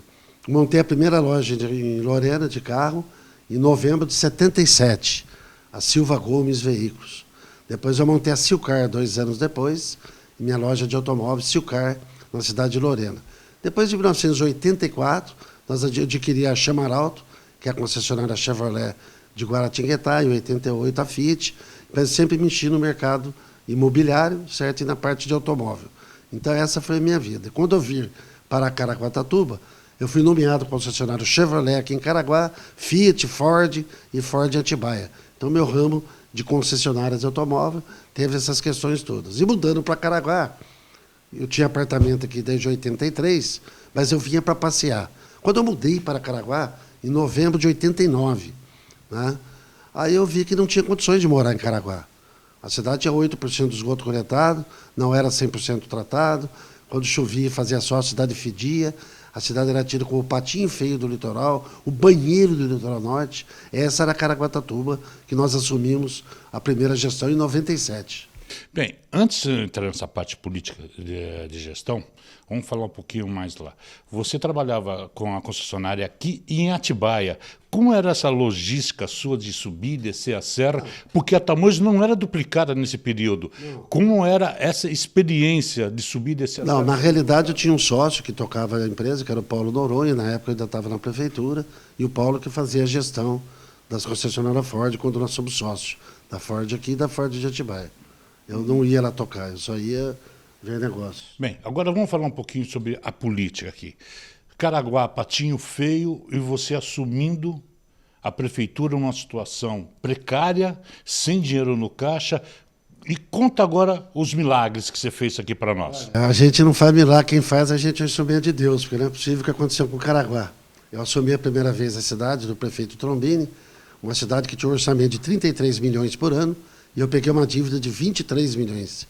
montei a primeira loja em Lorena de carro em novembro de 77, a Silva Gomes Veículos. Depois eu montei a Silcar 2 anos depois, minha loja de automóveis Silcar, na cidade de Lorena. Depois de 1984, nós adquirimos a Chamaralto, que é a concessionária Chevrolet de Guaratinguetá, em 88 a Fiat, mas sempre mexi no mercado imobiliário, certo? E na parte de automóvel. Então essa foi a minha vida. Quando eu vim para Caraguatatuba, eu fui nomeado concessionário Chevrolet aqui em Caraguá, Fiat, Ford e Ford Atibaia. Então meu ramo de concessionárias de automóvel teve essas questões todas. E mudando para Caraguá, eu tinha apartamento aqui desde 83, mas eu vinha para passear. Quando eu mudei para Caraguá, em novembro de 89, né? Aí eu vi que não tinha condições de morar em Caraguá. A cidade tinha 8% de esgoto coletado, não era 100% tratado. Quando chovia, fazia sol, a cidade fedia. A cidade era tida como o patinho feio do litoral, o banheiro do litoral norte. Essa era a Caraguatatuba, que nós assumimos a primeira gestão em 97. Bem, antes de entrar nessa parte política de gestão, vamos falar um pouquinho mais lá. Você trabalhava com a concessionária aqui em Atibaia. Como era essa logística sua de subir e descer a serra? Porque a Tamoios não era duplicada nesse período. Não. Como era essa experiência de subir e descer a serra? Não, na realidade eu tinha um sócio que tocava a empresa, que era o Paulo Noronha, na época eu ainda estava na prefeitura, e o Paulo que fazia a gestão das concessionárias Ford quando nós somos sócios, da Ford aqui e da Ford de Atibaia. Eu não ia lá tocar, eu só ia ver negócio. Bem, agora vamos falar um pouquinho sobre a política aqui. Caraguá, patinho feio, e você assumindo a prefeitura numa situação precária, sem dinheiro no caixa. E conta agora os milagres que você fez aqui para nós. A gente não faz milagre, quem faz a gente é instrumento de Deus, porque não é possível o que aconteceu com Caraguá. Eu assumi a primeira vez a cidade do prefeito Trombini, uma cidade que tinha um orçamento de 33 milhões por ano, e eu peguei uma dívida de 23 milhões.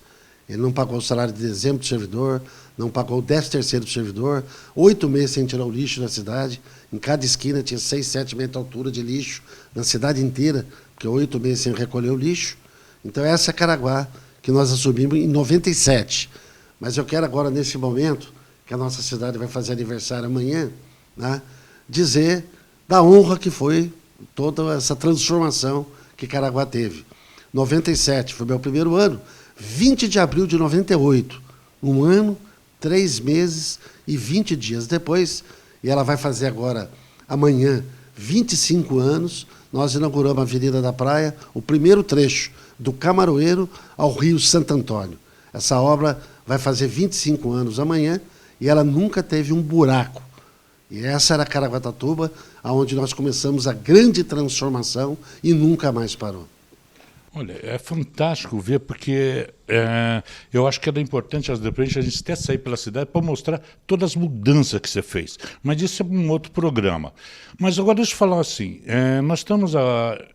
Ele não pagou o salário de dezembro do servidor, não pagou o 13º do servidor, 8 meses sem tirar o lixo da cidade. Em cada esquina tinha 6, 7 metros de altura de lixo, na cidade inteira, porque 8 meses sem recolher o lixo. Então, essa é a Caraguá que nós assumimos em 97. Mas eu quero agora, nesse momento, que a nossa cidade vai fazer aniversário amanhã, né, dizer da honra que foi toda essa transformação que Caraguá teve. 97 foi meu primeiro ano, 20 de abril de 98, 1 ano, 3 meses e 20 dias depois, e ela vai fazer agora, amanhã, 25 anos, nós inauguramos a Avenida da Praia, o primeiro trecho do Camaroeiro ao Rio Santo Antônio. Essa obra vai fazer 25 anos amanhã e ela nunca teve um buraco. E essa era Caraguatatuba, onde nós começamos a grande transformação e nunca mais parou. Olha, é fantástico ver, porque eu acho que era importante, de repente, a gente até sair pela cidade para mostrar todas as mudanças que você fez. Mas isso é um outro programa. Mas agora deixa eu falar assim, nós estamos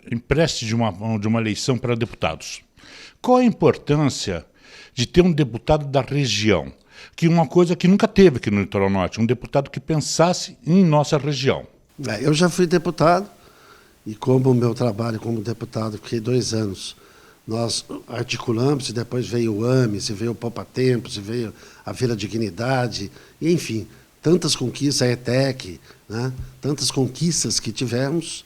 em prece de uma eleição para deputados. Qual a importância de ter um deputado da região? Que uma coisa que nunca teve aqui no Litoral Norte, um deputado que pensasse em nossa região. Eu já fui deputado, e como o meu trabalho como deputado, fiquei 2 anos, nós articulamos, e depois veio o AMES, e veio o Poupa Tempo, e veio a Vila Dignidade, e, enfim, tantas conquistas, a ETEC, né? Tantas conquistas que tivemos,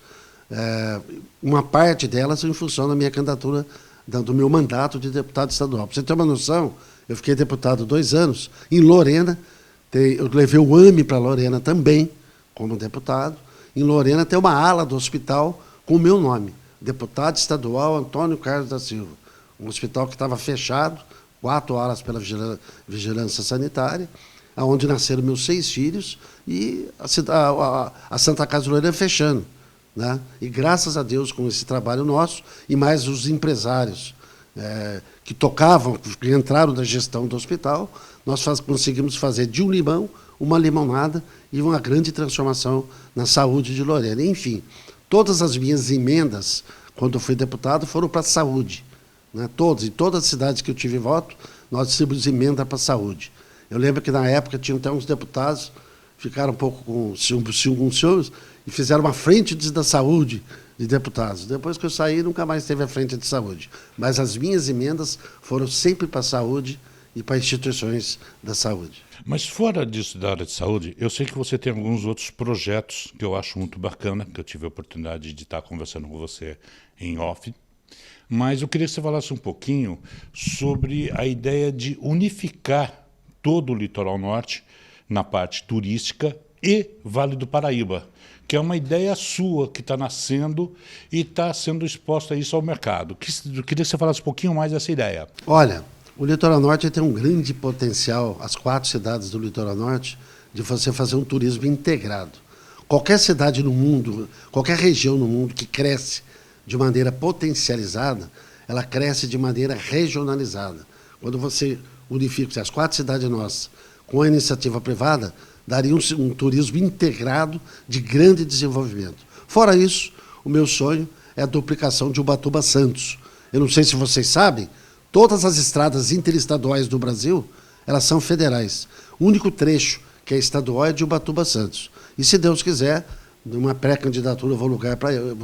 uma parte delas em função da minha candidatura, do meu mandato de deputado estadual. Para você ter uma noção, eu fiquei deputado 2 anos, em Lorena, eu levei o AME para Lorena também, como deputado. Em Lorena tem uma ala do hospital com o meu nome, deputado estadual Antônio Carlos da Silva. Um hospital que estava fechado, 4 horas pela vigilância sanitária, onde nasceram meus 6 filhos, e a Santa Casa de Lorena fechando, né? E graças a Deus, com esse trabalho nosso, e mais os empresários que tocavam, que entraram na gestão do hospital, nós conseguimos fazer de um limão uma limonada e uma grande transformação na saúde de Lorena. Enfim, todas as minhas emendas, quando eu fui deputado, foram para a saúde, né? Em todas as cidades que eu tive voto, nós distribuímos emenda para a saúde. Eu lembro que, na época, tinha até uns deputados, ficaram um pouco com ciúmes e fizeram uma frente da saúde de deputados. Depois que eu saí, nunca mais teve a frente de saúde. Mas as minhas emendas foram sempre para a saúde e para instituições da saúde. Mas fora disso da área de saúde, eu sei que você tem alguns outros projetos que eu acho muito bacana, que eu tive a oportunidade de estar conversando com você em off, mas eu queria que você falasse um pouquinho sobre a ideia de unificar todo o Litoral Norte na parte turística e Vale do Paraíba, que é uma ideia sua que está nascendo e está sendo exposta a isso ao mercado. Eu queria que você falasse um pouquinho mais dessa ideia. Olha, o Litoral Norte tem um grande potencial, as 4 cidades do Litoral Norte, de você fazer um turismo integrado. Qualquer cidade no mundo, qualquer região no mundo que cresce de maneira potencializada, ela cresce de maneira regionalizada. Quando você unifica as 4 cidades nossas com a iniciativa privada, daria um turismo integrado de grande desenvolvimento. Fora isso, o meu sonho é a duplicação de Ubatuba-Santos. Eu não sei se vocês sabem, todas as estradas interestaduais do Brasil, elas são federais. O único trecho que é estadual é de Ubatuba-Santos. E, se Deus quiser, numa pré-candidatura eu vou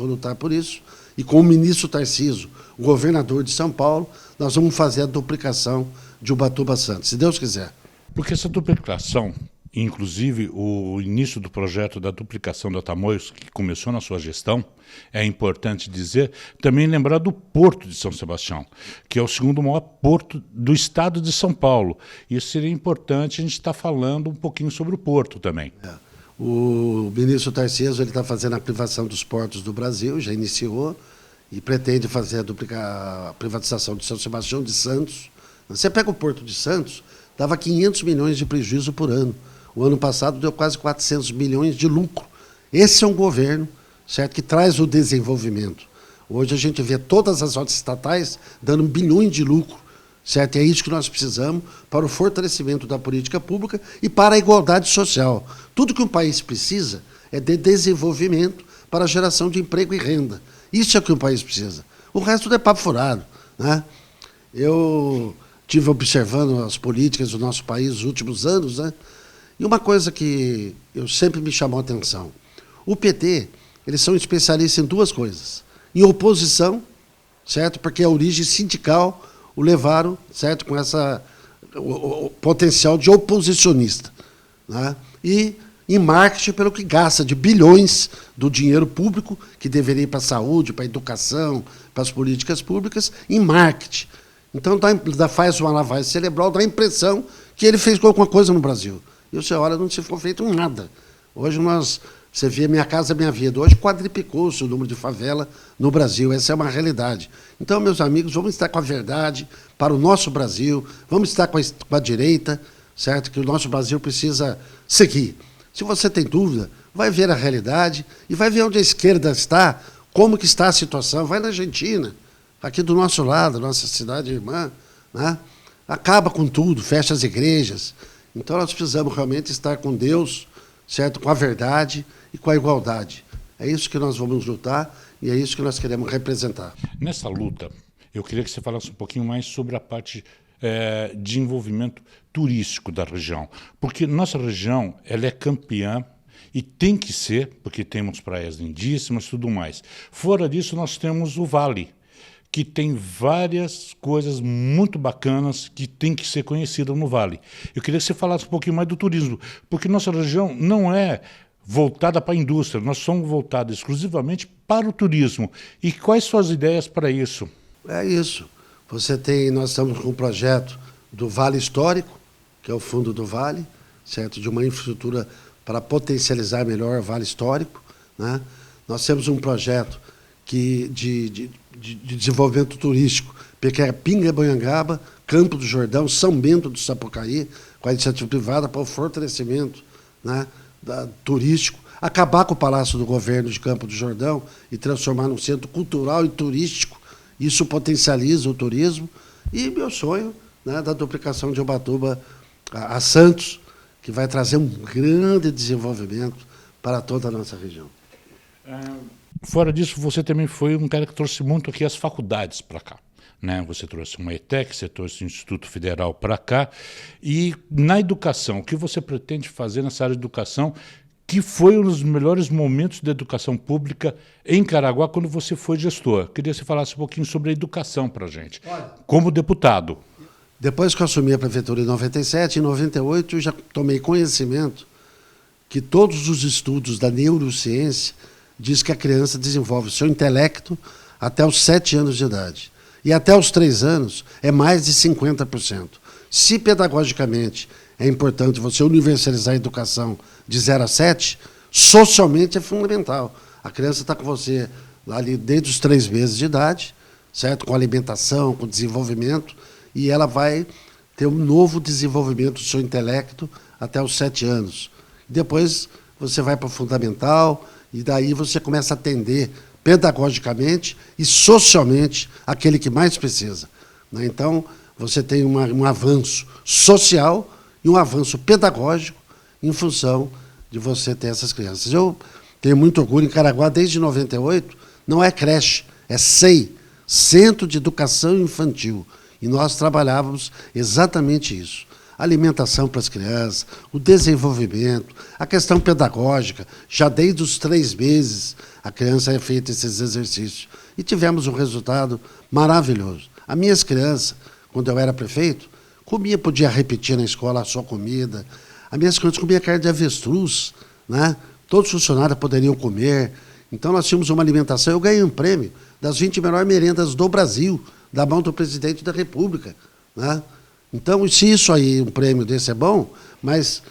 lutar por isso, e com o ministro Tarcísio, o governador de São Paulo, nós vamos fazer a duplicação de Ubatuba-Santos, se Deus quiser. Porque essa duplicação, inclusive o início do projeto da duplicação da Tamoios, que começou na sua gestão, é importante dizer, também lembrar do Porto de São Sebastião, que é o 2º maior porto do estado de São Paulo. Isso seria importante a gente estar falando um pouquinho sobre o Porto também. O ministro Tarcísio está fazendo a privação dos portos do Brasil, já iniciou, e pretende fazer a privatização de São Sebastião, de Santos. Você pega o Porto de Santos, dava 500 milhões de prejuízo por ano. O ano passado deu quase 400 milhões de lucro. Esse é um governo, certo, que traz o desenvolvimento. Hoje a gente vê todas as rotas estatais dando bilhões de lucro, certo? E é isso que nós precisamos para o fortalecimento da política pública e para a igualdade social. Tudo que um país precisa é de desenvolvimento para a geração de emprego e renda. Isso é o que um país precisa. O resto é papo furado. né? Eu tive observando as políticas do nosso país nos últimos anos, né? E uma coisa que eu sempre me chamou a atenção. O PT, eles são especialistas em duas coisas. Em oposição, certo? Porque a origem sindical o levaram, certo? Com essa o potencial de oposicionista, né? E em marketing, pelo que gasta de bilhões do dinheiro público, que deveria ir para a saúde, para a educação, para as políticas públicas, em marketing. Então, faz uma lavagem cerebral, dá a impressão que ele fez alguma coisa no Brasil. E você olha, não se foi feito nada. Hoje você vê Minha Casa Minha Vida. Hoje quadriplicou-se o número de favela no Brasil. Essa é uma realidade. Então, meus amigos, vamos estar com a verdade para o nosso Brasil, vamos estar com a direita, certo? Que o nosso Brasil precisa seguir. Se você tem dúvida, vai ver a realidade e vai ver onde a esquerda está, como que está a situação. Vai na Argentina, aqui do nosso lado, nossa cidade irmã, né? Acaba com tudo, fecha as igrejas. Então, nós precisamos realmente estar com Deus, certo? Com a verdade e com a igualdade. É isso que nós vamos lutar e é isso que nós queremos representar. Nessa luta, eu queria que você falasse um pouquinho mais sobre a parte de envolvimento turístico da região, porque nossa região ela é campeã e tem que ser, porque temos praias lindíssimas e tudo mais. Fora disso, nós temos o Vale, que tem várias coisas muito bacanas que tem que ser conhecidas no Vale. Eu queria que você falasse um pouquinho mais do turismo, porque nossa região não é voltada para a indústria, nós somos voltados exclusivamente para o turismo. E quais são as ideias para isso? É isso. Nós estamos com um projeto do Vale Histórico, que é o Fundo do Vale, certo? De uma infraestrutura para potencializar melhor o Vale Histórico, né? Nós temos um projeto de desenvolvimento turístico, Pindamonhangaba, Campo do Jordão, São Bento do Sapucaí, com a iniciativa privada para o fortalecimento, né, turístico, acabar com o Palácio do Governo de Campo do Jordão e transformar num centro cultural e turístico. Isso potencializa o turismo. E meu sonho, né, da duplicação de Ubatuba a Santos, que vai trazer um grande desenvolvimento para toda a nossa região. Fora disso, você também foi um cara que trouxe muito aqui as faculdades para cá, né? Você trouxe uma ETEC, você trouxe o Instituto Federal para cá. E na educação, o que você pretende fazer nessa área de educação, que foi um dos melhores momentos da educação pública em Caraguá, quando você foi gestor? Queria que você falasse um pouquinho sobre a educação para a gente, como deputado. Depois que eu assumi a prefeitura em 97, em 98, eu já tomei conhecimento que todos os estudos da neurociência diz que a criança desenvolve o seu intelecto até os 7 anos de idade. E até os 3 anos é mais de 50%. Se pedagogicamente é importante você universalizar a educação de 0 a 7, socialmente é fundamental. A criança está com você lá ali desde os 3 meses de idade, certo? Com alimentação, com desenvolvimento, e ela vai ter um novo desenvolvimento do seu intelecto até os 7 anos. Depois você vai para o fundamental, e daí você começa a atender pedagogicamente e socialmente aquele que mais precisa, né? Então, você tem um avanço social e um avanço pedagógico em função de você ter essas crianças. Eu tenho muito orgulho em Caraguá, desde 98, não é creche, é SEI, Centro de Educação Infantil. E nós trabalhávamos exatamente isso. A alimentação para as crianças, o desenvolvimento, a questão pedagógica, já desde os 3 meses a criança é feita esses exercícios. E tivemos um resultado maravilhoso. As minhas crianças, quando eu era prefeito, podia repetir na escola a sua comida. As minhas crianças comiam carne de avestruz, né? Todos os funcionários poderiam comer. Então, nós tínhamos uma alimentação. Eu ganhei um prêmio das 20 melhores merendas do Brasil, da mão do presidente da República, né? Então, se isso aí, um prêmio desse é bom, mas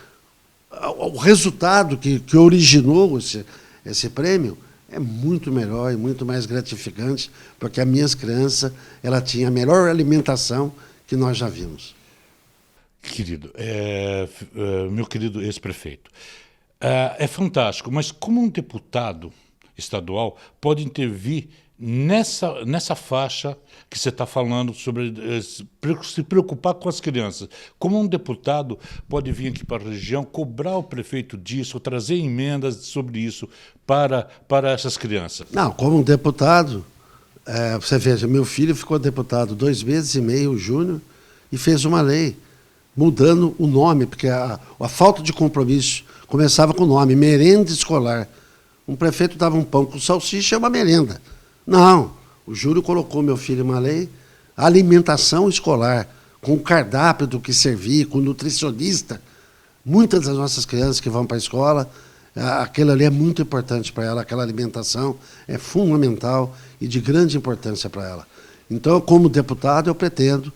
o resultado que originou esse prêmio é muito melhor e muito mais gratificante, porque as minhas crianças tinham a melhor alimentação que nós já vimos. Querido, meu querido ex-prefeito, é fantástico, mas como um deputado estadual pode intervir nessa faixa que você está falando sobre se preocupar com as crianças? Como um deputado pode vir aqui para a região, cobrar o prefeito disso, trazer emendas sobre isso para essas crianças? Não, como um deputado, Você veja, meu filho ficou deputado 2 meses e meio, o Júnior, e fez uma lei mudando o nome, porque a falta de compromisso começava com o nome, merenda escolar. Um prefeito dava um pão com salsicha, é uma merenda. Não, o Júlio colocou meu filho em uma lei, alimentação escolar, com o cardápio do que servir, com o nutricionista. Muitas das nossas crianças que vão para a escola, aquilo ali é muito importante para ela, aquela alimentação é fundamental e de grande importância para ela. Então, como deputado, eu pretendo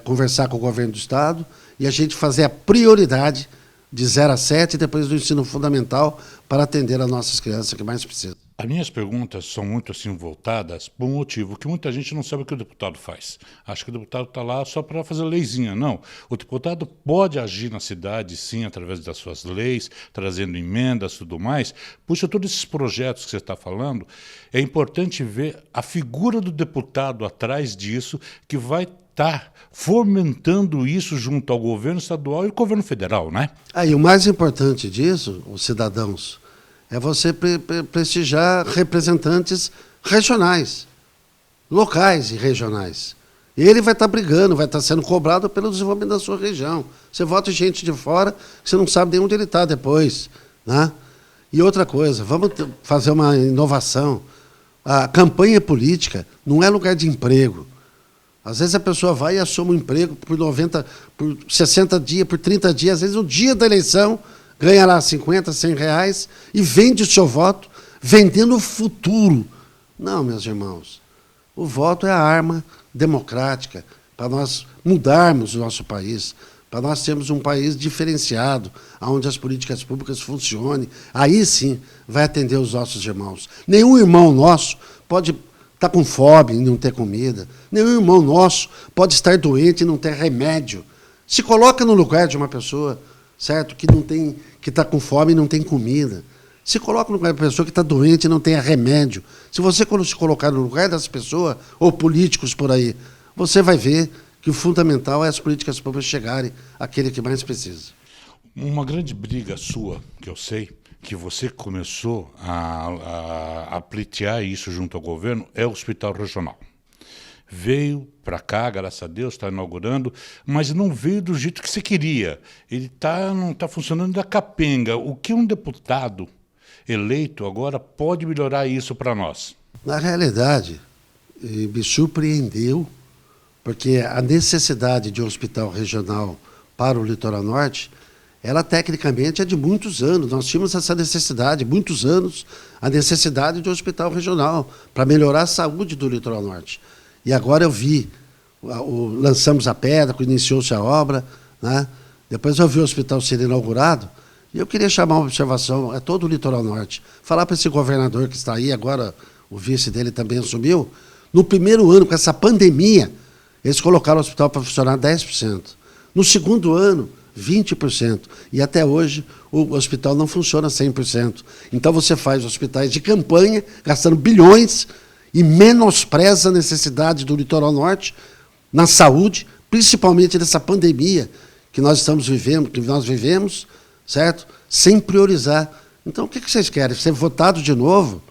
conversar com o governo do Estado e a gente fazer a prioridade de 0 a 7 e depois do ensino fundamental para atender as nossas crianças que mais precisam. As minhas perguntas são muito assim voltadas por um motivo, que muita gente não sabe o que o deputado faz. Acha que o deputado está lá só para fazer leizinha. Não. O deputado pode agir na cidade, sim, através das suas leis, trazendo emendas e tudo mais. Puxa, todos esses projetos que você está falando, é importante ver a figura do deputado atrás disso, que vai estar fomentando isso junto ao governo estadual e ao governo federal, né? E o mais importante disso, os cidadãos, é você prestigiar representantes regionais, locais e regionais. Ele vai estar brigando, vai estar sendo cobrado pelo desenvolvimento da sua região. Você vota gente de fora, você não sabe nem onde ele está depois, né? E outra coisa, vamos fazer uma inovação. A campanha política não é lugar de emprego. Às vezes a pessoa vai e assume um emprego por 60 dias, por 30 dias, às vezes no dia da eleição, ganha lá 50, 100 reais e vende o seu voto, vendendo o futuro. Não, meus irmãos, o voto é a arma democrática para nós mudarmos o nosso país, para nós termos um país diferenciado, onde as políticas públicas funcionem. Aí sim vai atender os nossos irmãos. Nenhum irmão nosso pode estar com fome e não ter comida. Nenhum irmão nosso pode estar doente e não ter remédio. Se coloca no lugar de uma pessoa, certo, que está com fome e não tem comida. Se coloca no lugar de uma pessoa que está doente e não tem remédio. Se você se colocar no lugar dessa pessoa, ou políticos por aí, você vai ver que o fundamental é as políticas públicas chegarem àquele que mais precisa. Uma grande briga sua, que eu sei, que você começou a pleitear isso junto ao governo, é o hospital regional. Veio para cá, graças a Deus, está inaugurando, mas não veio do jeito que você queria. Ele não está funcionando da capenga. O que um deputado eleito agora pode melhorar isso para nós? Na realidade, me surpreendeu, porque a necessidade de um hospital regional para o Litoral Norte, ela tecnicamente é de muitos anos. Nós tínhamos essa necessidade, muitos anos, a necessidade de um hospital regional para melhorar a saúde do Litoral Norte. E agora eu vi, lançamos a pedra, iniciou-se a obra, né? Depois eu vi o hospital ser inaugurado, e eu queria chamar uma observação a todo o Litoral Norte, falar para esse governador que está aí, agora o vice dele também assumiu, no primeiro ano, com essa pandemia, eles colocaram o hospital para funcionar 10%. No segundo ano, 20%. E até hoje o hospital não funciona 100%. Então você faz hospitais de campanha, gastando bilhões, e menospreza a necessidade do Litoral Norte na saúde, principalmente nessa pandemia que nós estamos vivendo, que nós vivemos, certo? Sem priorizar. Então, o que vocês querem? Ser votado de novo?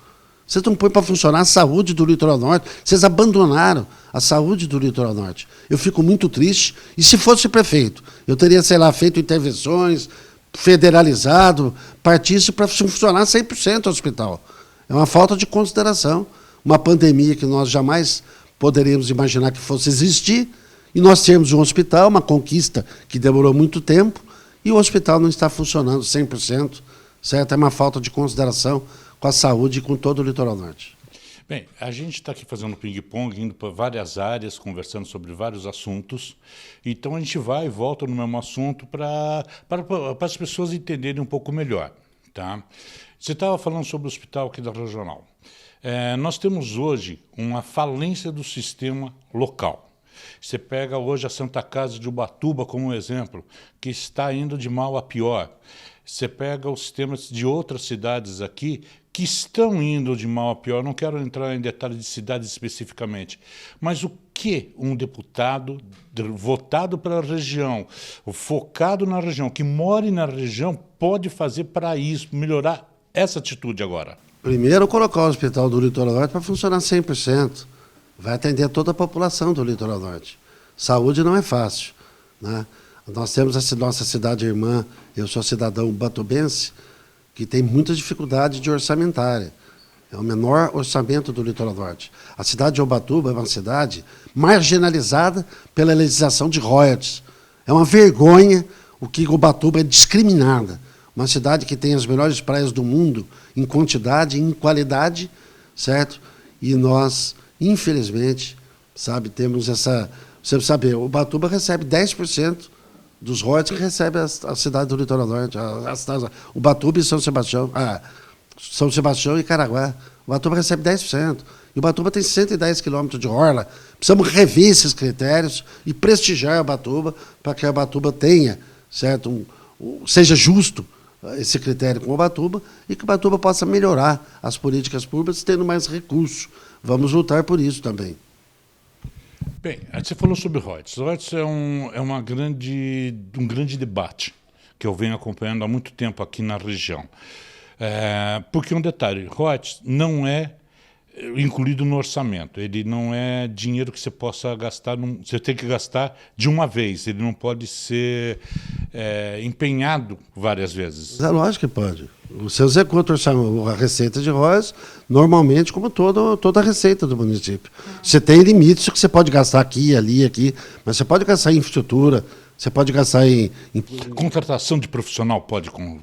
Vocês não põem para funcionar a saúde do Litoral Norte. Vocês abandonaram a saúde do Litoral Norte. Eu fico muito triste. E se fosse prefeito, eu teria, sei lá, feito intervenções, federalizado, partisse para funcionar 100% o hospital. É uma falta de consideração. Uma pandemia que nós jamais poderíamos imaginar que fosse existir, e nós temos um hospital, uma conquista que demorou muito tempo, e o hospital não está funcionando 100%, certo? É uma falta de consideração com a saúde e com todo o Litoral Norte. Bem, a gente está aqui fazendo ping-pong, indo para várias áreas, conversando sobre vários assuntos, então a gente vai e volta no mesmo assunto para as pessoas entenderem um pouco melhor. Tá? Você estava falando sobre o hospital aqui da Regional. Nós temos hoje uma falência do sistema local. Você pega hoje a Santa Casa de Ubatuba como um exemplo, que está indo de mal a pior. Você pega os sistemas de outras cidades aqui que estão indo de mal a pior. Não quero entrar em detalhes de cidades especificamente, mas o que um deputado votado pela região, focado na região, que mora na região, pode fazer para isso, melhorar essa atitude agora? Primeiro, colocar o hospital do Litoral Norte para funcionar 100%. vai atender toda a população do Litoral Norte. Saúde não é fácil, né? Nós temos a nossa cidade irmã, eu sou cidadão batubense, que tem muita dificuldade de orçamentária. É o menor orçamento do Litoral Norte. A cidade de Ubatuba é uma cidade marginalizada pela legislação de royalties. É uma vergonha o que Ubatuba é discriminada. Uma cidade que tem as melhores praias do mundo em quantidade e em qualidade, certo? E nós, infelizmente, sabe, temos essa... Você sabe, Ubatuba recebe 10% dos royalties que recebe a cidade do Litoral Norte, Ubatuba e São Sebastião, São Sebastião e Caraguá. Ubatuba recebe 10%. E Ubatuba tem 110 quilômetros de orla. Precisamos rever esses critérios e prestigiar Ubatuba para que a Ubatuba tenha, certo, seja justo esse critério com Ubatuba e que Ubatuba possa melhorar as políticas públicas tendo mais recursos. Vamos lutar por isso também. Bem, você falou sobre royalties. Royalties é um grande debate que eu venho acompanhando há muito tempo aqui na região. Porque um detalhe, royalties não é incluído no orçamento. Ele não é dinheiro que você possa gastar, você tem que gastar de uma vez. Ele não pode ser empenhado várias vezes. É lógico que pode. Você executa a receita de royalties normalmente como toda a receita do município. Você tem limites que você pode gastar aqui, ali, aqui, mas você pode gastar em infraestrutura, você pode gastar em... Contratação de profissional pode com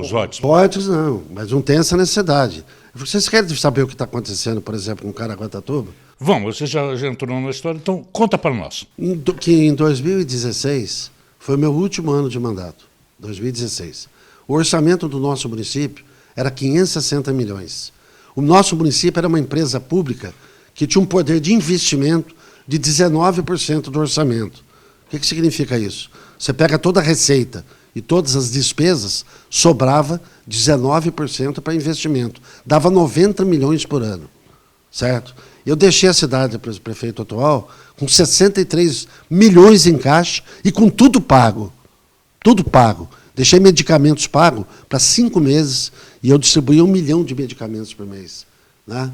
os royalties? Pode, não, mas não tem essa necessidade. Vocês querem saber o que está acontecendo, por exemplo, com Caraguatatuba? Vamos, você já entrou na história, então conta para nós. Que em 2016 foi o meu último ano de mandato, 2016. O orçamento do nosso município era 560 milhões. O nosso município era uma empresa pública que tinha um poder de investimento de 19% do orçamento. O que significa isso? Você pega toda a receita e todas as despesas, sobrava 19% para investimento. Dava 90 milhões por ano. Certo? Eu deixei a cidade para o prefeito atual com 63 milhões em caixa e com tudo pago. Tudo pago. Deixei medicamentos pagos para 5 meses e eu distribuía 1 milhão de medicamentos por mês. Né?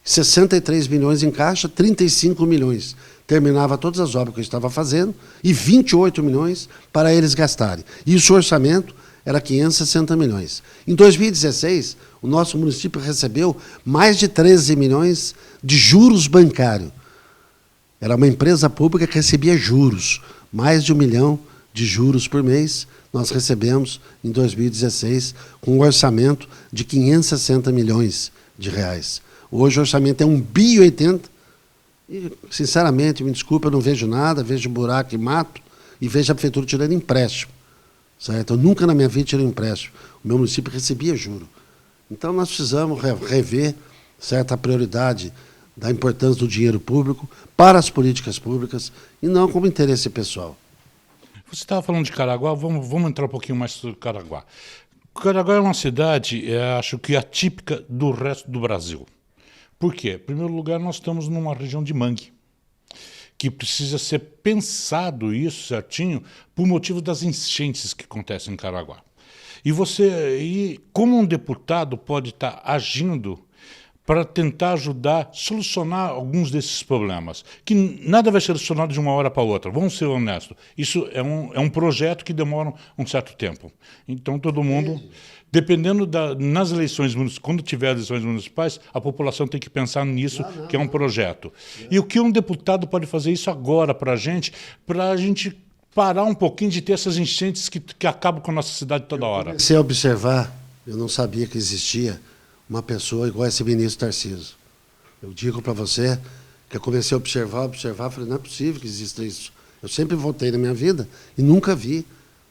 63 milhões em caixa, 35 milhões. Terminava todas as obras que eu estava fazendo e 28 milhões para eles gastarem. E o orçamento era 560 milhões. Em 2016, o nosso município recebeu mais de 13 milhões de juros bancários. Era uma empresa pública que recebia juros, mais de 1 milhão de juros por mês. Nós recebemos em 2016 com um orçamento de 560 milhões de reais. Hoje o orçamento é 1,80 bilhão e, sinceramente, me desculpe, eu não vejo nada, vejo buraco e mato e vejo a prefeitura tirando empréstimo. Certo? Eu nunca na minha vida tirei empréstimo. O meu município recebia juro. Então nós precisamos rever, certo, a prioridade da importância do dinheiro público para as políticas públicas e não como interesse pessoal. Você estava falando de Caraguá, vamos entrar um pouquinho mais sobre Caraguá. Caraguá é uma cidade, acho que atípica do resto do Brasil. Por quê? Em primeiro lugar, nós estamos numa região de mangue, que precisa ser pensado isso certinho por motivo das enchentes que acontecem em Caraguá. E como um deputado pode estar agindo para tentar ajudar a solucionar alguns desses problemas, que nada vai ser solucionado de uma hora para outra, vamos ser honestos. Isso é um projeto que demora um certo tempo. Então, todo mundo, dependendo nas eleições municipais, quando tiver eleições municipais, a população tem que pensar nisso, que é um projeto. E o que um deputado pode fazer isso agora para a gente parar um pouquinho de ter essas enchentes que acabam com a nossa cidade toda hora? Se eu observar, eu não sabia que existia uma pessoa igual esse ministro Tarcísio. Eu digo para você que eu comecei a observar, falei, não é possível que exista isso. Eu sempre votei na minha vida e nunca vi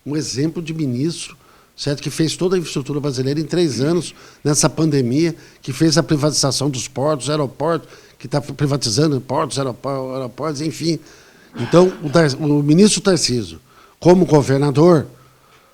um exemplo de ministro, certo, que fez toda a infraestrutura brasileira em 3 anos, nessa pandemia, que fez a privatização dos portos, aeroportos, que está privatizando portos, aeroportos, enfim. Então, o ministro Tarcísio, como governador,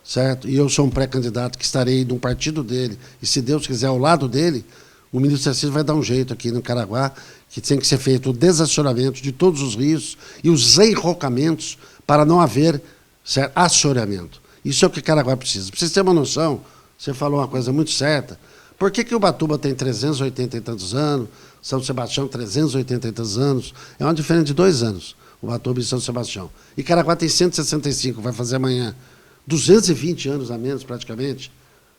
certo? E eu sou um pré-candidato que estarei no partido dele, e se Deus quiser ao lado dele, o ministro Tarcísio vai dar um jeito aqui no Caraguá, que tem que ser feito o desassoreamento de todos os rios e os enrocamentos para não haver, certo, assoreamento. Isso é o que Caraguá precisa. Para vocês terem uma noção, você falou uma coisa muito certa, Por que Ubatuba tem 380 e tantos anos, São Sebastião 380 e tantos anos? É uma diferença de 2 anos, Ubatuba e São Sebastião. E Caraguá tem 165, vai fazer amanhã 220 anos a menos, praticamente.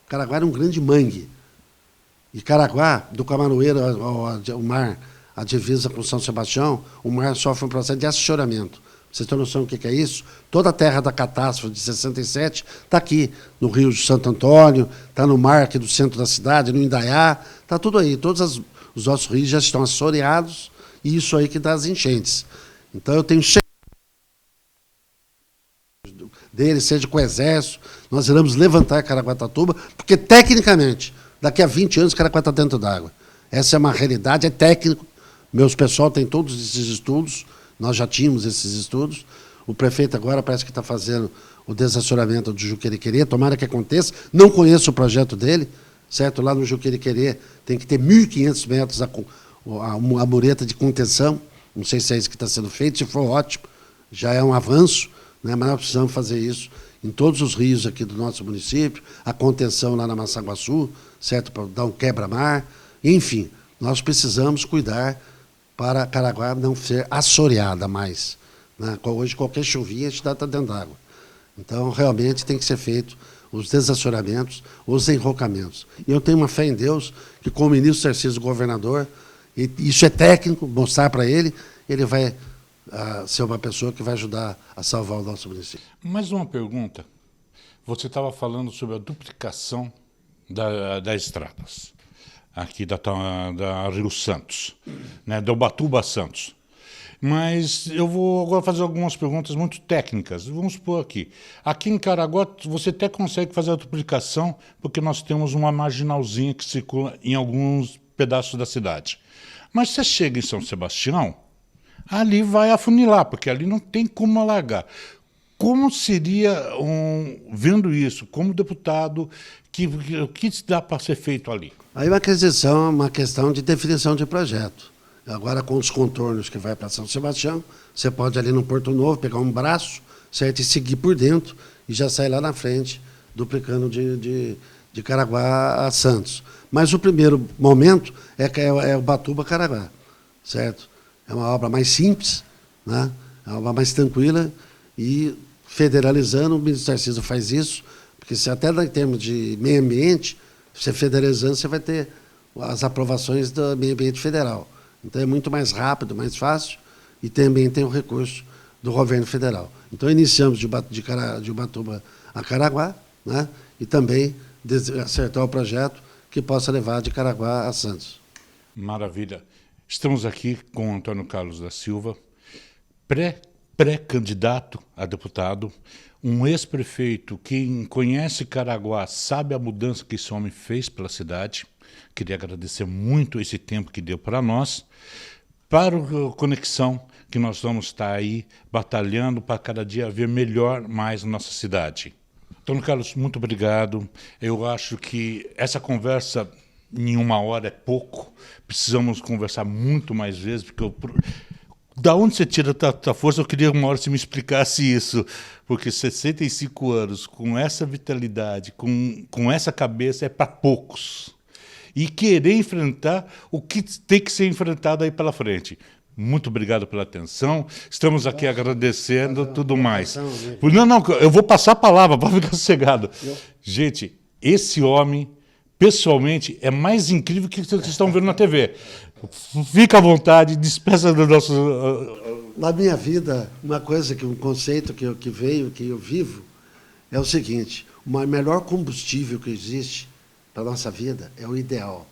Caraguá era um grande mangue. E Caraguá, do Camaroeiro ao mar, a divisa com São Sebastião, o mar sofre um processo de assoreamento. Vocês têm noção do que é isso? Toda a terra da catástrofe de 67 está aqui, no Rio de Santo Antônio, está no mar aqui do centro da cidade, no Indaiá, está tudo aí. Todos os nossos rios já estão assoreados, e isso aí que dá as enchentes. Então eu tenho dele, seja com o Exército, nós iremos levantar Caraguatatuba, porque tecnicamente, daqui a 20 anos, Caraguá está dentro d'água. Essa é uma realidade, é técnico. Meus pessoal tem todos esses estudos, nós já tínhamos esses estudos. O prefeito agora parece que está fazendo o desassoreamento do Juqueriquerê, tomara que aconteça. Não conheço o projeto dele, certo? Lá no Juqueriquerê tem que ter 1.500 metros a mureta de contenção. Não sei se é isso que está sendo feito, se for ótimo, já é um avanço, né? Mas nós precisamos fazer isso em todos os rios aqui do nosso município, a contenção lá na Massaguaçu, certo? Para dar um quebra-mar. Enfim, nós precisamos cuidar para Caraguá não ser assoreada mais, né? Hoje, qualquer chuvinha, a cidade está dentro d'água. Então, realmente, tem que ser feito os desassoreamentos, os enrocamentos. E eu tenho uma fé em Deus que, com o ministro Tarcísio, governador, e isso é técnico, mostrar para ele, ele vai ser uma pessoa que vai ajudar a salvar o nosso município. Mais uma pergunta. Você estava falando sobre a duplicação das estradas, aqui da Rio Santos, né, da Ubatuba a Santos. Mas eu vou agora fazer algumas perguntas muito técnicas. Vamos supor aqui. Aqui em Caraguá, você até consegue fazer a duplicação, porque nós temos uma marginalzinha que circula em alguns pedaços da cidade. Mas você chega em São Sebastião, ali vai afunilar, porque ali não tem como alargar. Como seria, vendo isso, como deputado, o que dá para ser feito ali? Aí uma questão de definição de projeto. Agora, com os contornos que vai para São Sebastião, você pode ali no Porto Novo pegar um braço, certo, e seguir por dentro, e já sair lá na frente, duplicando de Caraguá a Santos. Mas o primeiro momento é Ubatuba-Caraguá, certo? É uma obra mais simples, né? É uma obra mais tranquila, e federalizando, o ministro Tarcísio faz isso, porque se até em termos de meio ambiente, você federalizando, você vai ter as aprovações do meio ambiente federal. Então é muito mais rápido, mais fácil, e também tem o recurso do governo federal. Então iniciamos de Ubatuba a Caraguá, né? E também acertar o projeto que possa levar de Caraguá a Santos. Maravilha. Estamos aqui com o Antônio Carlos da Silva, pré-candidato a deputado, um ex-prefeito. Quem conhece Caraguá sabe a mudança que esse homem fez pela cidade. Queria agradecer muito esse tempo que deu para nós, para a Conexão, que nós vamos estar aí batalhando para cada dia ver melhor mais a nossa cidade. Antônio Carlos, muito obrigado. Eu acho que essa conversa em 1 hora é pouco. Precisamos conversar muito mais vezes, porque da onde você tira tanta força? Eu queria 1 hora que você me explicasse isso, porque 65 anos, com essa vitalidade, com essa cabeça, é para poucos. E querer enfrentar o que tem que ser enfrentado aí pela frente. Muito obrigado pela atenção. Estamos aqui agradecendo tudo mais. Não, eu vou passar a palavra, para ficar sossegado. Gente, esse homem, pessoalmente, é mais incrível que vocês estão vendo na TV. Fica à vontade, despeça do nosso... Na minha vida, um conceito que eu vivo, é o seguinte: o melhor combustível que existe para a nossa vida é o ideal.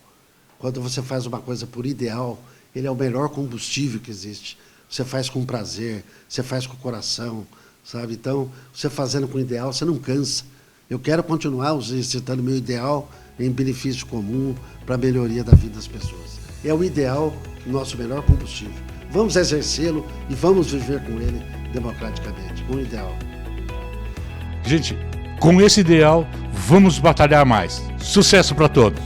Quando você faz uma coisa por ideal, ele é o melhor combustível que existe. Você faz com prazer, você faz com o coração, sabe? Então, você fazendo com ideal, você não cansa. Eu quero continuar exercitando meu ideal em benefício comum, para a melhoria da vida das pessoas. É o ideal, o nosso melhor combustível. Vamos exercê-lo e vamos viver com ele democraticamente, com o ideal. Gente, com esse ideal, vamos batalhar mais. Sucesso para todos!